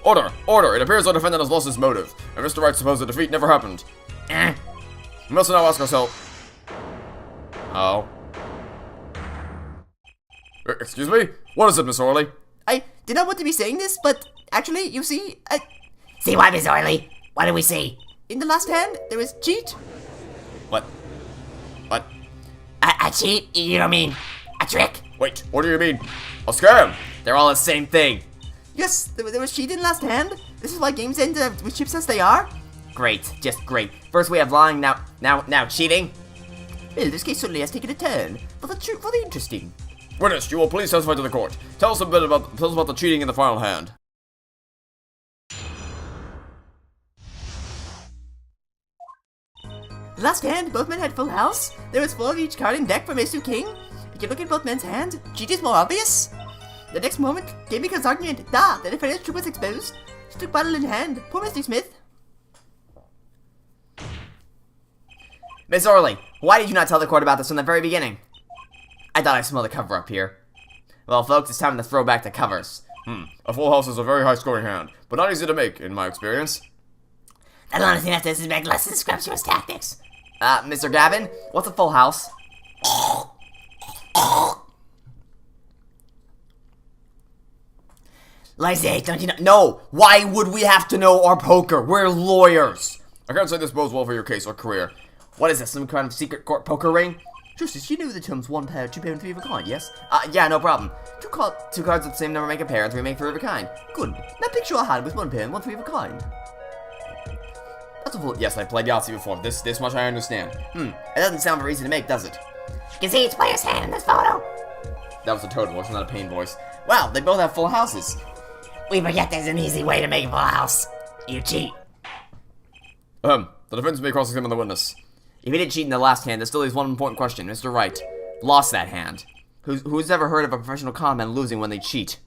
[SPEAKER 4] Order! Order! It appears our defendant has lost his motive, and Mr. Wright supposed the defeat never happened. We must now ask ourselves... Oh. Excuse me? What is it, Miss Orley?
[SPEAKER 2] I did not want to be saying this, but actually, you see,
[SPEAKER 5] See what, Miss Orley? What do we see?
[SPEAKER 2] in the last hand, there is cheat.
[SPEAKER 1] What?
[SPEAKER 5] A cheat? You don't mean a trick?
[SPEAKER 4] Wait, what do you mean? A scam!
[SPEAKER 1] They're all the same thing.
[SPEAKER 2] Yes, there was cheat in the last hand. This is why games end with chips as they are.
[SPEAKER 1] Great, just great. First we have lying, now cheating.
[SPEAKER 2] Well, this case certainly has taken a turn for the interesting.
[SPEAKER 4] Witness, you will please testify to the court. Tell us about the cheating in the final hand.
[SPEAKER 2] The last hand, both men had full house. There was 4 of each card in deck from ace to king. If you look at both men's hand, cheat is more obvious. The next moment, Gamingmagic13's argument, the defender's troop was exposed. She took battle in hand. Poor Mr. Smith.
[SPEAKER 1] Miss Orley, why did you not tell the court about this from the very beginning? I thought I smelled a cover up here. Well, folks, it's time to throw back the covers.
[SPEAKER 4] A full house is a very high-scoring hand, but not easy to make, in my experience.
[SPEAKER 5] The only thing after this is make less than scrumptious tactics.
[SPEAKER 1] Mr. Gavin, what's a full house?
[SPEAKER 5] Lizzie, don't you know?
[SPEAKER 1] No! Why would we have to know our poker? We're lawyers!
[SPEAKER 4] I can't say this bodes well for your case or career.
[SPEAKER 1] What is this, some kind of secret court poker ring?
[SPEAKER 2] Justice, you know the terms 1 pair, 2 pair, and 3 of a kind, yes?
[SPEAKER 1] Yeah, no problem. Two cards with the same number make a pair, and 3 make 3 of a kind.
[SPEAKER 2] Good. Now picture a hand with 1 pair and 1 3 of a kind.
[SPEAKER 1] That's a full. Yes, I played Yahtzee before. This much I understand. It doesn't sound very easy to make, does it?
[SPEAKER 5] You can see each player's hand in this photo.
[SPEAKER 1] That was a toad voice, not a pain voice. Wow, they both have full houses.
[SPEAKER 5] We forget there's an easy way to make a full house. You cheat.
[SPEAKER 4] The defense may cross-examine the witness.
[SPEAKER 1] If he did cheat in the last hand, there still leaves one important question. Mr. Wright lost that hand. Who's ever heard of a professional con man losing when they cheat?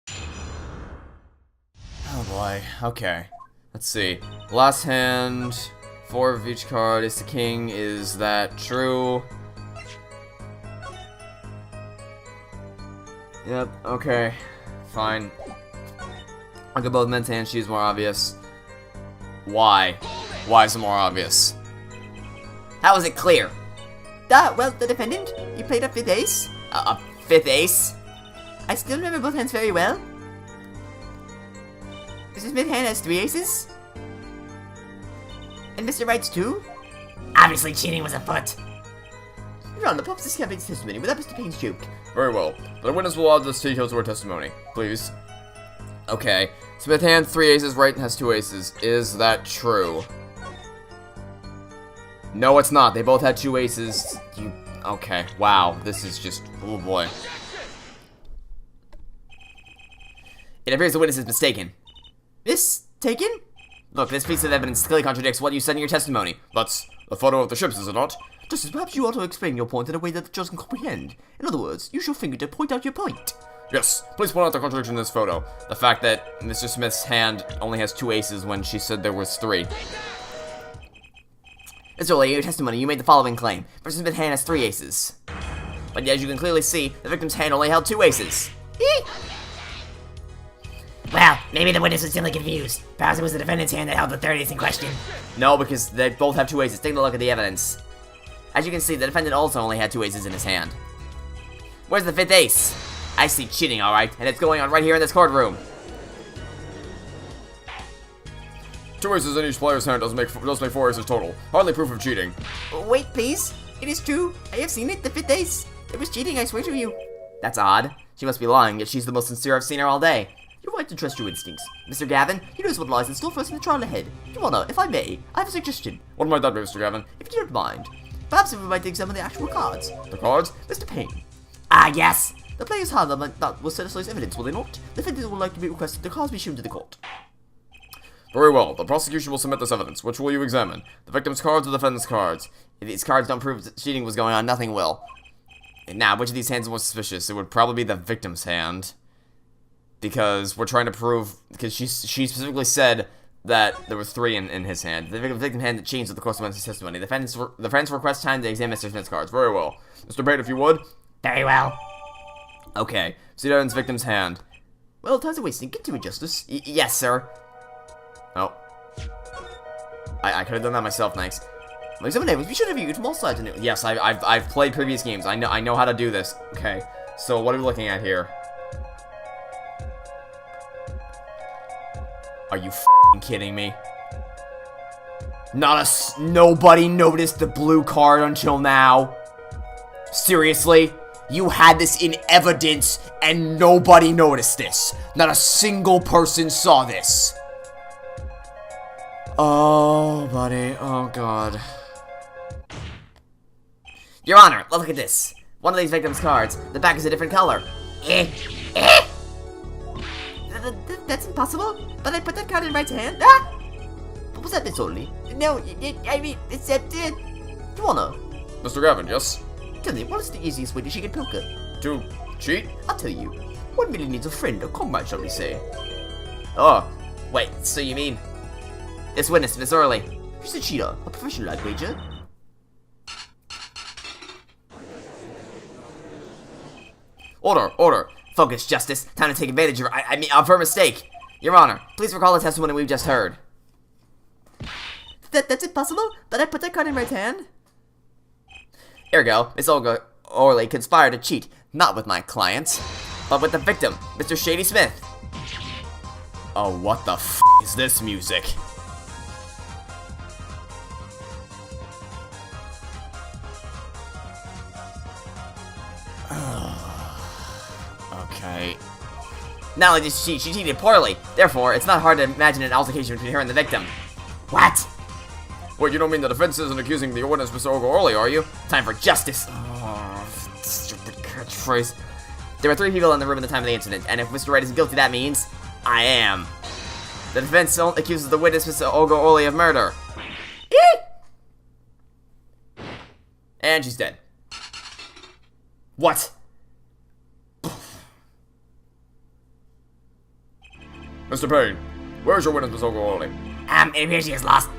[SPEAKER 1] Oh boy, okay. Let's see. Last hand, 4 of each card, is the king. Is that true? Yep, okay. Fine. I'll go both men's hands, she's more obvious. Why? Why is it more obvious? How is it clear?
[SPEAKER 2] Well, the defendant, he played a 5th ace.
[SPEAKER 1] A 5th ace?
[SPEAKER 2] I still remember both hands very well. Mr. Smith's hand has 3 aces. And Mr. Wright's 2.
[SPEAKER 5] Obviously, cheating was afoot.
[SPEAKER 2] Ron, the pop's discovered his testimony without Mr. Payne's joke.
[SPEAKER 4] Very well. The witness will add this detail to her testimony. Please.
[SPEAKER 1] Okay. Smith hand 3 aces, Wright has 2 aces. Is that true? No, it's not. They both had 2 aces. Okay. Wow. This is just... Oh boy. It appears the witness is mistaken.
[SPEAKER 2] Mistaken?
[SPEAKER 1] Look, this piece of evidence clearly contradicts what you said in your testimony.
[SPEAKER 4] That's the photo of the ships, is it not?
[SPEAKER 2] Justice, perhaps you ought to explain your point in a way that the judge can comprehend. In other words, use your finger to point out your point.
[SPEAKER 3] Yes, please point out the contradiction in this photo. The fact that Mr. Smith's hand only has 2 aces when she said there was 3.
[SPEAKER 1] Mr. Oley, in your testimony, you made the following claim. Mr. Smith's hand has 3 aces. But as you can clearly see, the victim's hand only held 2 aces.
[SPEAKER 5] Well, maybe the witness was simply confused. Perhaps it was the defendant's hand that held the third ace in question.
[SPEAKER 1] No, because they both have 2 aces. Take a look at the evidence. As you can see, the defendant also only had 2 aces in his hand. Where's the 5th ace? I see cheating, alright, and it's going on right here in this courtroom.
[SPEAKER 3] 2 aces in each player's hand does make 4 aces total. Hardly proof of cheating.
[SPEAKER 2] Wait, please. It is true. I have seen it, the 5th ace. It was cheating, I swear to you.
[SPEAKER 1] That's odd. She must be lying, yet she's the most sincere I've seen her all day. You're right to trust your instincts. Mr. Gavin, you knows what lies in store for us in the trial ahead. Your Honor, if I may, I have a suggestion.
[SPEAKER 3] What might that be, Mr. Gavin?
[SPEAKER 1] If you don't mind, perhaps we might examine the actual cards.
[SPEAKER 3] The cards?
[SPEAKER 1] Mr. Payne,
[SPEAKER 5] Yes.
[SPEAKER 1] the players hand them like that will satisfy as evidence, will they not? The defendant would like to be requested the cards be shown to the court.
[SPEAKER 3] Very well. The prosecution will submit this evidence. Which will you examine? The victim's cards or the defendant's cards?
[SPEAKER 1] If these cards don't prove that cheating was going on, nothing will. And now, which of these hands is more suspicious? It would probably be the victim's hand. Because we're trying to prove, because she specifically said that there was 3 in his hand. The victim hand that changed with the course of his testimony. The defense requests time to examine Mr. Smith's cards. Very well. Mr. Bate, if you would.
[SPEAKER 5] Very well.
[SPEAKER 1] Okay, see that in the victim's hand. Well, time's wasting. Get to it, Justice. Yes, sir. Oh. I could have done that myself, thanks. Examinations, we should have viewed from all sides. Yes, I've played previous games. I know how to do this. Okay, so what are we looking at here? Are you f***ing kidding me? Nobody noticed the blue card until now. Seriously? You had this in evidence and nobody noticed this. Not a single person saw this. Oh, buddy. Oh, God. Your Honor, look at this. One of these victims' cards, the back is a different color.
[SPEAKER 2] That's impossible. But I put that card in Wright's hand. Ah! What was that, Miss Only? No, I mean, it's that,
[SPEAKER 1] Your Honor,
[SPEAKER 3] Mr. Gavin, yes?
[SPEAKER 2] tell me, what is the easiest way to cheat at poker?
[SPEAKER 3] To cheat?
[SPEAKER 1] I'll tell you. One really needs a friend, or comrade, shall we say. Oh, wait, so you mean... This witness, Miss Early. She's a cheater, a professional, I'd wager. Order. Focus, Justice. Time to take advantage of her mistake. Your Honor, please recall the testimony we've just heard.
[SPEAKER 2] That's impossible, but I put that card in Wright's hand.
[SPEAKER 1] Ergo, Miss Olga Orley conspired to cheat, not with my clients, but with the victim, Mr. Shady Smith. Oh, what the f*** is this music? Okay. Not only did she cheated poorly, therefore, it's not hard to imagine an altercation between her and the victim. What?
[SPEAKER 3] Wait, you don't mean the defense isn't accusing the witness, Mr. Orley, are you?
[SPEAKER 1] Time for justice. Oh, stupid catchphrase. There were 3 people in the room at the time of the incident, and if Mr. Wright is guilty, that means I am. The defense accuses the witness, Mr. Olga Orley, of murder. And she's dead. What?
[SPEAKER 3] Mr. Payne, where's your witness, Miss Olga Orley?
[SPEAKER 5] It appears she has lost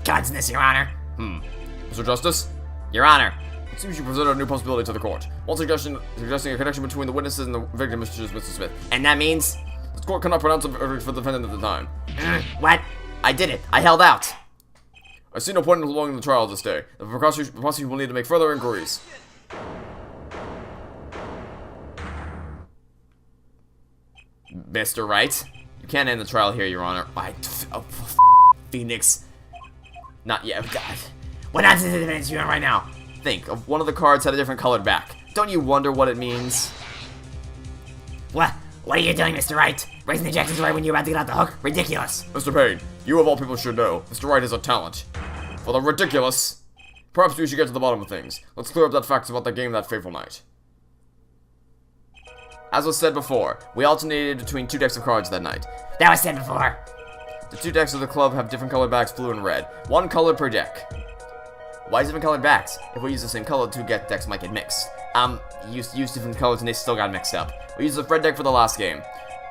[SPEAKER 5] consciousness, Your Honor.
[SPEAKER 3] Mr. Justice?
[SPEAKER 1] Your Honor.
[SPEAKER 3] It seems you presented a new possibility to the court. One suggesting a connection between the witnesses and the victim, Mr. Smith.
[SPEAKER 1] And that means?
[SPEAKER 3] The court cannot pronounce a verdict for the defendant at the time.
[SPEAKER 1] What? I did it. I held out.
[SPEAKER 3] I see no point in prolonging the trial this day. The prosecution will need to make further inquiries.
[SPEAKER 1] Mr. Wright? You can't end the trial here, Your Honor. Phoenix. Not yet. God.
[SPEAKER 5] What nonsense is the defendant's doing right now?
[SPEAKER 1] Think of one of the cards had a different colored back. Don't you wonder what it means?
[SPEAKER 5] What are you doing, Mr. Wright? Raising the objections right when you're about to get out the hook? Ridiculous.
[SPEAKER 3] Mr. Payne, you of all people should know, Mr. Wright has a talent. For the ridiculous. Perhaps we should get to the bottom of things. Let's clear up that facts about the game that fateful night.
[SPEAKER 1] As was said before, we alternated between 2 decks of cards that night.
[SPEAKER 5] That was said before.
[SPEAKER 1] The 2 decks of the club have different colored backs, blue and red. 1 color per deck. Why different colored backs? If we use the same color, 2 decks might get mixed.
[SPEAKER 3] Used different colors and they still got mixed up. We used the red deck for the last game.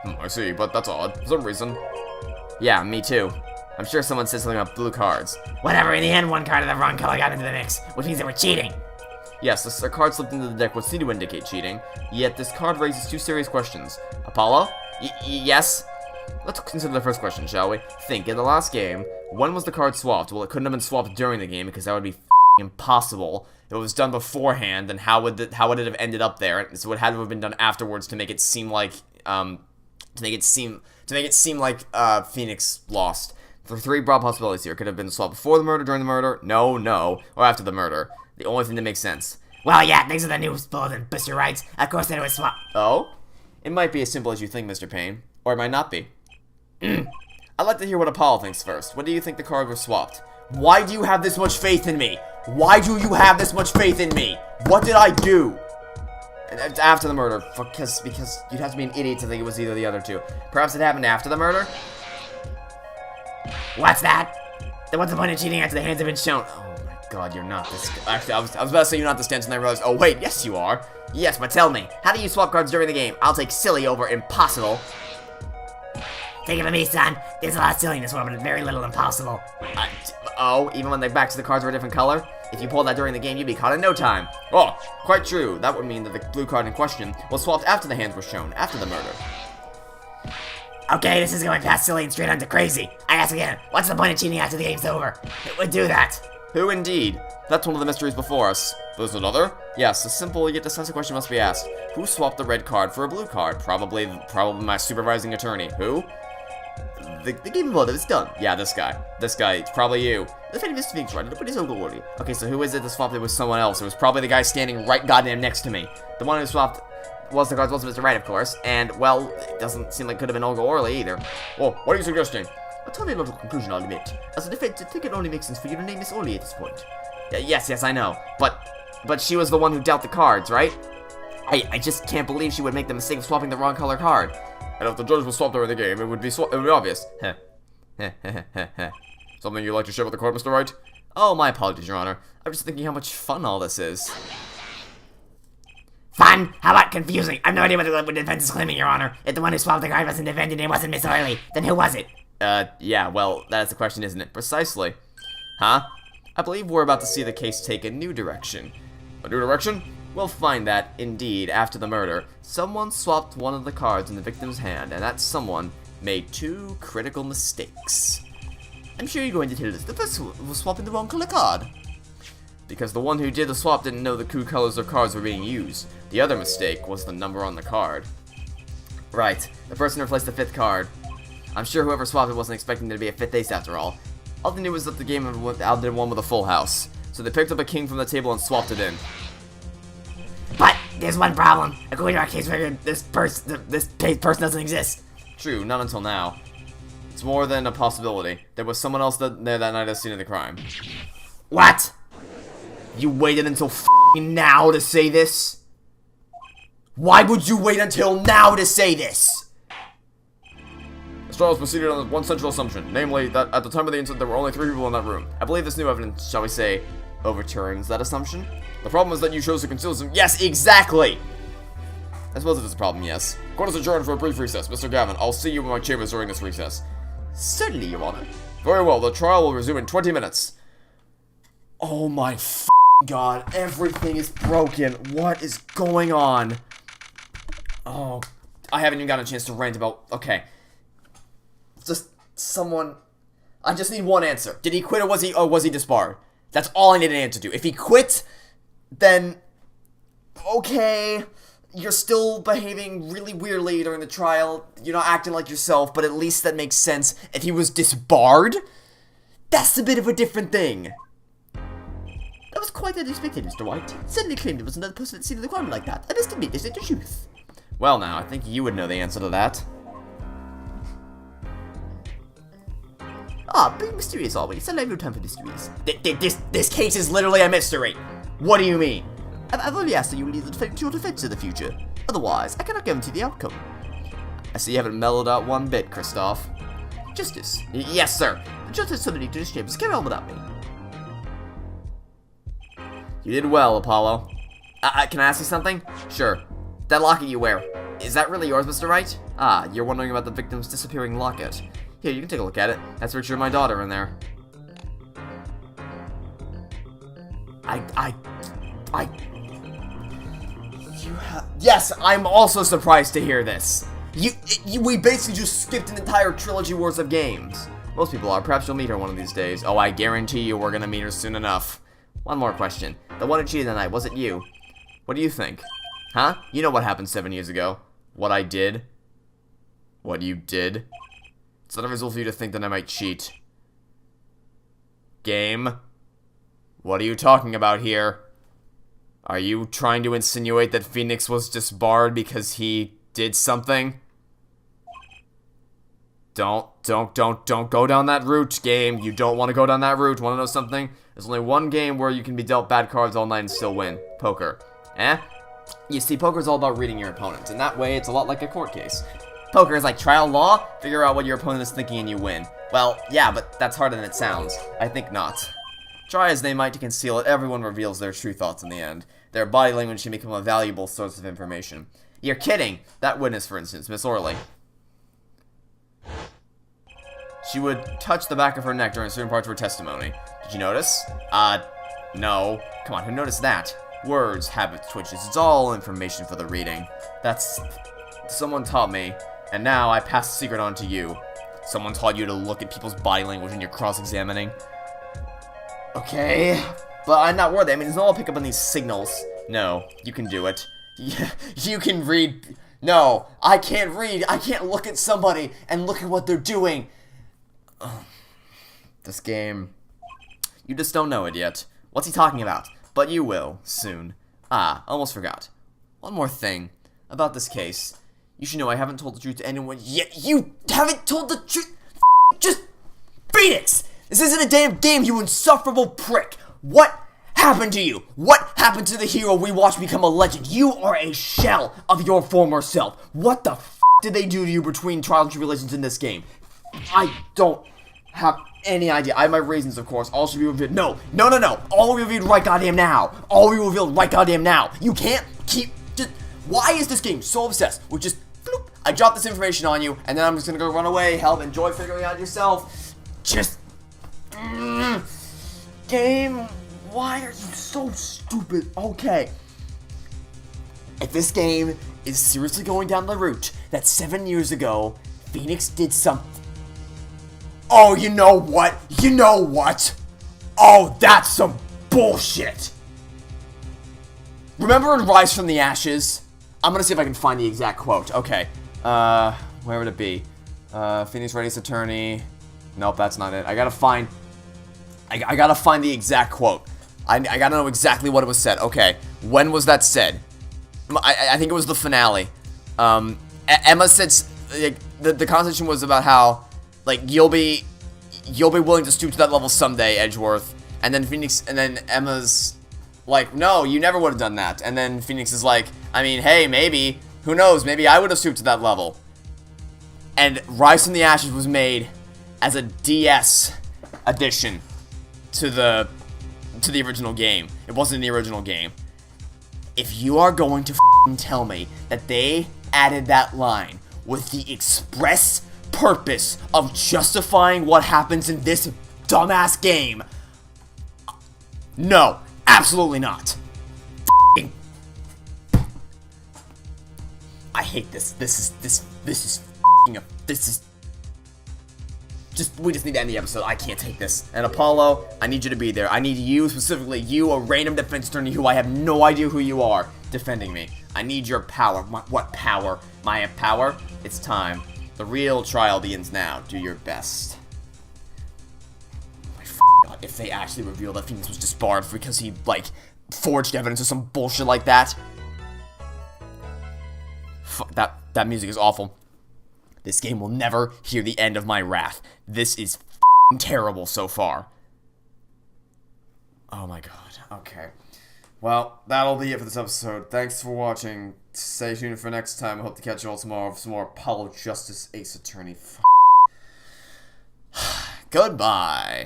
[SPEAKER 4] I see, but that's odd. For some reason.
[SPEAKER 3] Yeah, me too. I'm sure someone said something about blue cards.
[SPEAKER 5] Whatever, in the end, one card of the wrong color got into the mix, which means that we're cheating.
[SPEAKER 3] Yes, a card slipped into the deck would seem to indicate cheating, yet this card raises two serious questions. Apollo? Yes? Let's consider the first question, shall we? Think, in the last game, when was the card swapped? Well, it couldn't have been swapped during the game, because that would be impossible. If it was done beforehand, then how would it have ended up there? So it had to have been done afterwards to make it seem like, Phoenix lost. For three broad possibilities here. It could have been swapped before the murder, during the murder, no, or after the murder. The only thing that makes sense.
[SPEAKER 5] Well, yeah, thanks to the new bulletin, Mr. Wright. Of course, then it was swapped.
[SPEAKER 3] Oh? It might be as simple as you think, Mr. Payne. Or it might not be. I'd like to hear what Apollo thinks first. What do you think the card was swapped? Why do you have this much faith in me? Why do you have this much faith in me? What did I do? After the murder. Because you'd have to be an idiot to think it was either the other two. Perhaps it happened after the murder?
[SPEAKER 5] What's that? Then what's the point of cheating after the hands have been shown?
[SPEAKER 3] Oh my god, you're not this... Actually, I was about to say you're not this tense, and I realized, oh wait, yes you are. Yes, but tell me, how do you swap cards during the game? I'll take silly over impossible.
[SPEAKER 5] Take it from me, son. There's a lot of silliness, but very little impossible.
[SPEAKER 3] Oh, even when the backs of the cards were a different color? If you pulled that during the game, you'd be caught in no time. Oh, quite true. That would mean that the blue card in question was swapped after the hands were shown, after the murder.
[SPEAKER 5] Okay, this is going past silly and straight on to crazy. I ask again, what's the point of cheating after the game's over? It would do that.
[SPEAKER 3] Who indeed? That's one of the mysteries before us. There's another? Yes, a simple yet decisive question must be asked. Who swapped the red card for a blue card? Probably my supervising attorney. Who? The game mode is done. Yeah, this guy. It's probably you. The fate of Mr. Phoenix, right? Nobody's so glory. Okay, so who is it that swapped it with someone else? It was probably the guy standing right goddamn next to me. The one who swapped was the cards was Mr. Wright, of course, and, well, it doesn't seem like it could have been Olga Orley either.
[SPEAKER 4] Well, what are you suggesting?
[SPEAKER 2] A totally logical conclusion, I'll admit. As a defense, I think it only makes sense for you to name Miss Orley at this point.
[SPEAKER 3] Yes, I know. But she was the one who dealt the cards, right? I just can't believe she would make the mistake of swapping the wrong color card.
[SPEAKER 4] And if the judge was swapped during the game, it would be obvious. Something you'd like to share with the court, Mr. Wright?
[SPEAKER 3] Oh, my apologies, Your Honor. I'm just thinking how much fun all this is.
[SPEAKER 5] Fun? How about confusing? I have no idea what the defense is claiming, Your Honor. If the one who swapped the card wasn't defended and it wasn't Miss Orley, then who was it?
[SPEAKER 3] Yeah, well, that's the question, isn't it? Precisely. Huh? I believe we're about to see the case take a new direction.
[SPEAKER 4] A new direction?
[SPEAKER 3] We'll find that, indeed, after the murder, someone swapped one of the cards in the victim's hand, and that someone made two critical mistakes.
[SPEAKER 2] I'm sure you're going to tell us the first one was swapping the wrong color card.
[SPEAKER 3] Because the one who did the swap didn't know the two colors of cards were being used. The other mistake was the number on the card. Right, the person replaced the fifth card. I'm sure whoever swapped it wasn't expecting there to be a fifth ace after all. All they knew was that the game outdid one with a full house. So they picked up a king from the table and swapped it in.
[SPEAKER 5] But there's one problem. According to our case record, this person doesn't exist.
[SPEAKER 3] True, not until now. It's more than a possibility. There was someone else there that night at the scene of the crime.
[SPEAKER 5] What?
[SPEAKER 3] You waited until now to say this? Why would you wait until now to say this?
[SPEAKER 4] The trial was proceeded on one central assumption, namely that at the time of the incident there were only 3 people in that room.
[SPEAKER 3] I believe this new evidence, shall we say, overturns that assumption?
[SPEAKER 4] The problem is that you chose to conceal some—
[SPEAKER 3] Yes, exactly! I suppose it is a problem, yes.
[SPEAKER 4] Court is adjourned for a brief recess. Mr. Gavin, I'll see you in my chambers during this recess.
[SPEAKER 3] Certainly, Your Honor.
[SPEAKER 4] Very well, the trial will resume in 20 minutes.
[SPEAKER 3] Oh my god, everything is broken. What is going on? Oh, I haven't even gotten a chance to rant about— Okay. Just someone— I just need one answer. Did he quit or was he disbarred? That's all I need an answer to. If he quit, then okay, you're still behaving really weirdly during the trial. You're not acting like yourself, but at least that makes sense. If he was disbarred, that's a bit of a different thing.
[SPEAKER 2] That was quite unexpected, Mr. White. Suddenly claimed there was another person at the scene of the crime like that. I must admit, this is the truth.
[SPEAKER 3] Well now, I think you would know the answer to that.
[SPEAKER 2] Ah, being mysterious always. I have no time for mysteries.
[SPEAKER 3] This case is literally a mystery. What do you mean?
[SPEAKER 2] I've only asked that you leave the your defense in the future. Otherwise, I cannot guarantee the outcome.
[SPEAKER 3] I see you haven't mellowed out one bit, Christoph.
[SPEAKER 2] Justice.
[SPEAKER 3] Yes, sir.
[SPEAKER 2] The justice summoned to this chamber. Carry on without me.
[SPEAKER 3] You did well, Apollo.
[SPEAKER 1] Can I ask you something? Sure. That locket you wear, is that really yours, Mr. Wright? Ah, you're wondering about the victim's disappearing locket. Here, you can take a look at it. That's Richard and my daughter in there. Yes, I'm also surprised to hear this. We basically just skipped an entire trilogy worth of games. Most people are. Perhaps you'll meet her one of these days. Oh, I guarantee you we're gonna meet her soon enough. One more question. The one who cheated the night, was it you? What do you think? Huh? You know what happened 7 years ago. What I did. What you did. It's not unreasonable for you to think that I might cheat. Game? What are you talking about here? Are you trying to insinuate that Phoenix was disbarred because he did something? Don't go down that route, game. You don't want to go down that route. Want to know something? There's only one game where you can be dealt bad cards all night and still win. Poker. Eh? You see, poker's all about reading your opponent. In that way, it's a lot like a court case. Poker is like trial law. Figure out what your opponent is thinking and you win. Well, yeah, but that's harder than it sounds. I think not. Try as they might to conceal it, everyone reveals their true thoughts in the end. Their body language can become a valuable source of information. You're kidding! That witness, for instance, Miss Orley. She would touch the back of her neck during certain parts of her testimony. Did you notice? No. Come on, who noticed that? Words, habits, twitches, it's all information for the reading. That's... Someone taught me, and now I pass the secret on to you. Someone taught you to look at people's body language when you're cross-examining. Okay, but I'm not worthy. I mean, there's no one pick up on these signals. No, you can do it. You can read. No, I can't read. I can't look at somebody and look at what they're doing. This game. You just don't know it yet. What's he talking about? But you will, soon. Ah, almost forgot. One more thing. About this case. You should know I haven't told the truth to anyone yet. You haven't told the truth. Just Phoenix! This isn't a damn game, you insufferable prick! What happened to you? What happened to the hero we watched become a legend? You are a shell of your former self. What the f*** did they do to you between trials and tribulations in this game? I don't have any idea. I have my reasons, of course. All should be revealed. No. All will be revealed right goddamn now. All will be revealed right goddamn now. You can't keep just... Why is this game so obsessed with just... Bloop, I dropped this information on you, and then I'm just gonna go run away. Help, enjoy figuring it out yourself. Just... Game, why are you so stupid? Okay. If this game is seriously going down the route that 7 years ago, Phoenix did something. Oh, you know what? You know what? Oh, that's some bullshit. Remember in Rise from the Ashes? I'm gonna see if I can find the exact quote. Okay. Where would it be? Phoenix Wright's attorney. Nope, that's not it. I gotta find the exact quote. I gotta know exactly what it was said. Okay, when was that said? I think it was the finale. Emma said like, the conversation was about how like you'll be willing to stoop to that level someday, Edgeworth. And then Emma's like, no, you never would have done that. And then Phoenix is like, I mean, hey, maybe, who knows? Maybe I would have stooped to that level. And Rise from the Ashes was made as a DS addition to the original game. It wasn't the original game. If you are going to tell me that they added that line with the express purpose of justifying what happens in this dumbass game, no, absolutely not. I hate this. This is we just need to end the episode. I can't take this. And Apollo, I need you to be there. I need you, specifically you, a random defense attorney who I have no idea who you are, defending me. I need your power. What power? My power? It's time. The real trial begins now. Do your best. My God, if they actually reveal that Phoenix was disbarred because he, like, forged evidence or some bullshit like that. Fuck, that music is awful. This game will never hear the end of my wrath. This is terrible so far. Oh my god. Okay. Well, that'll be it for this episode. Thanks for watching. Stay tuned for next time. I hope to catch you all tomorrow for some more Apollo Justice Ace Attorney. Goodbye.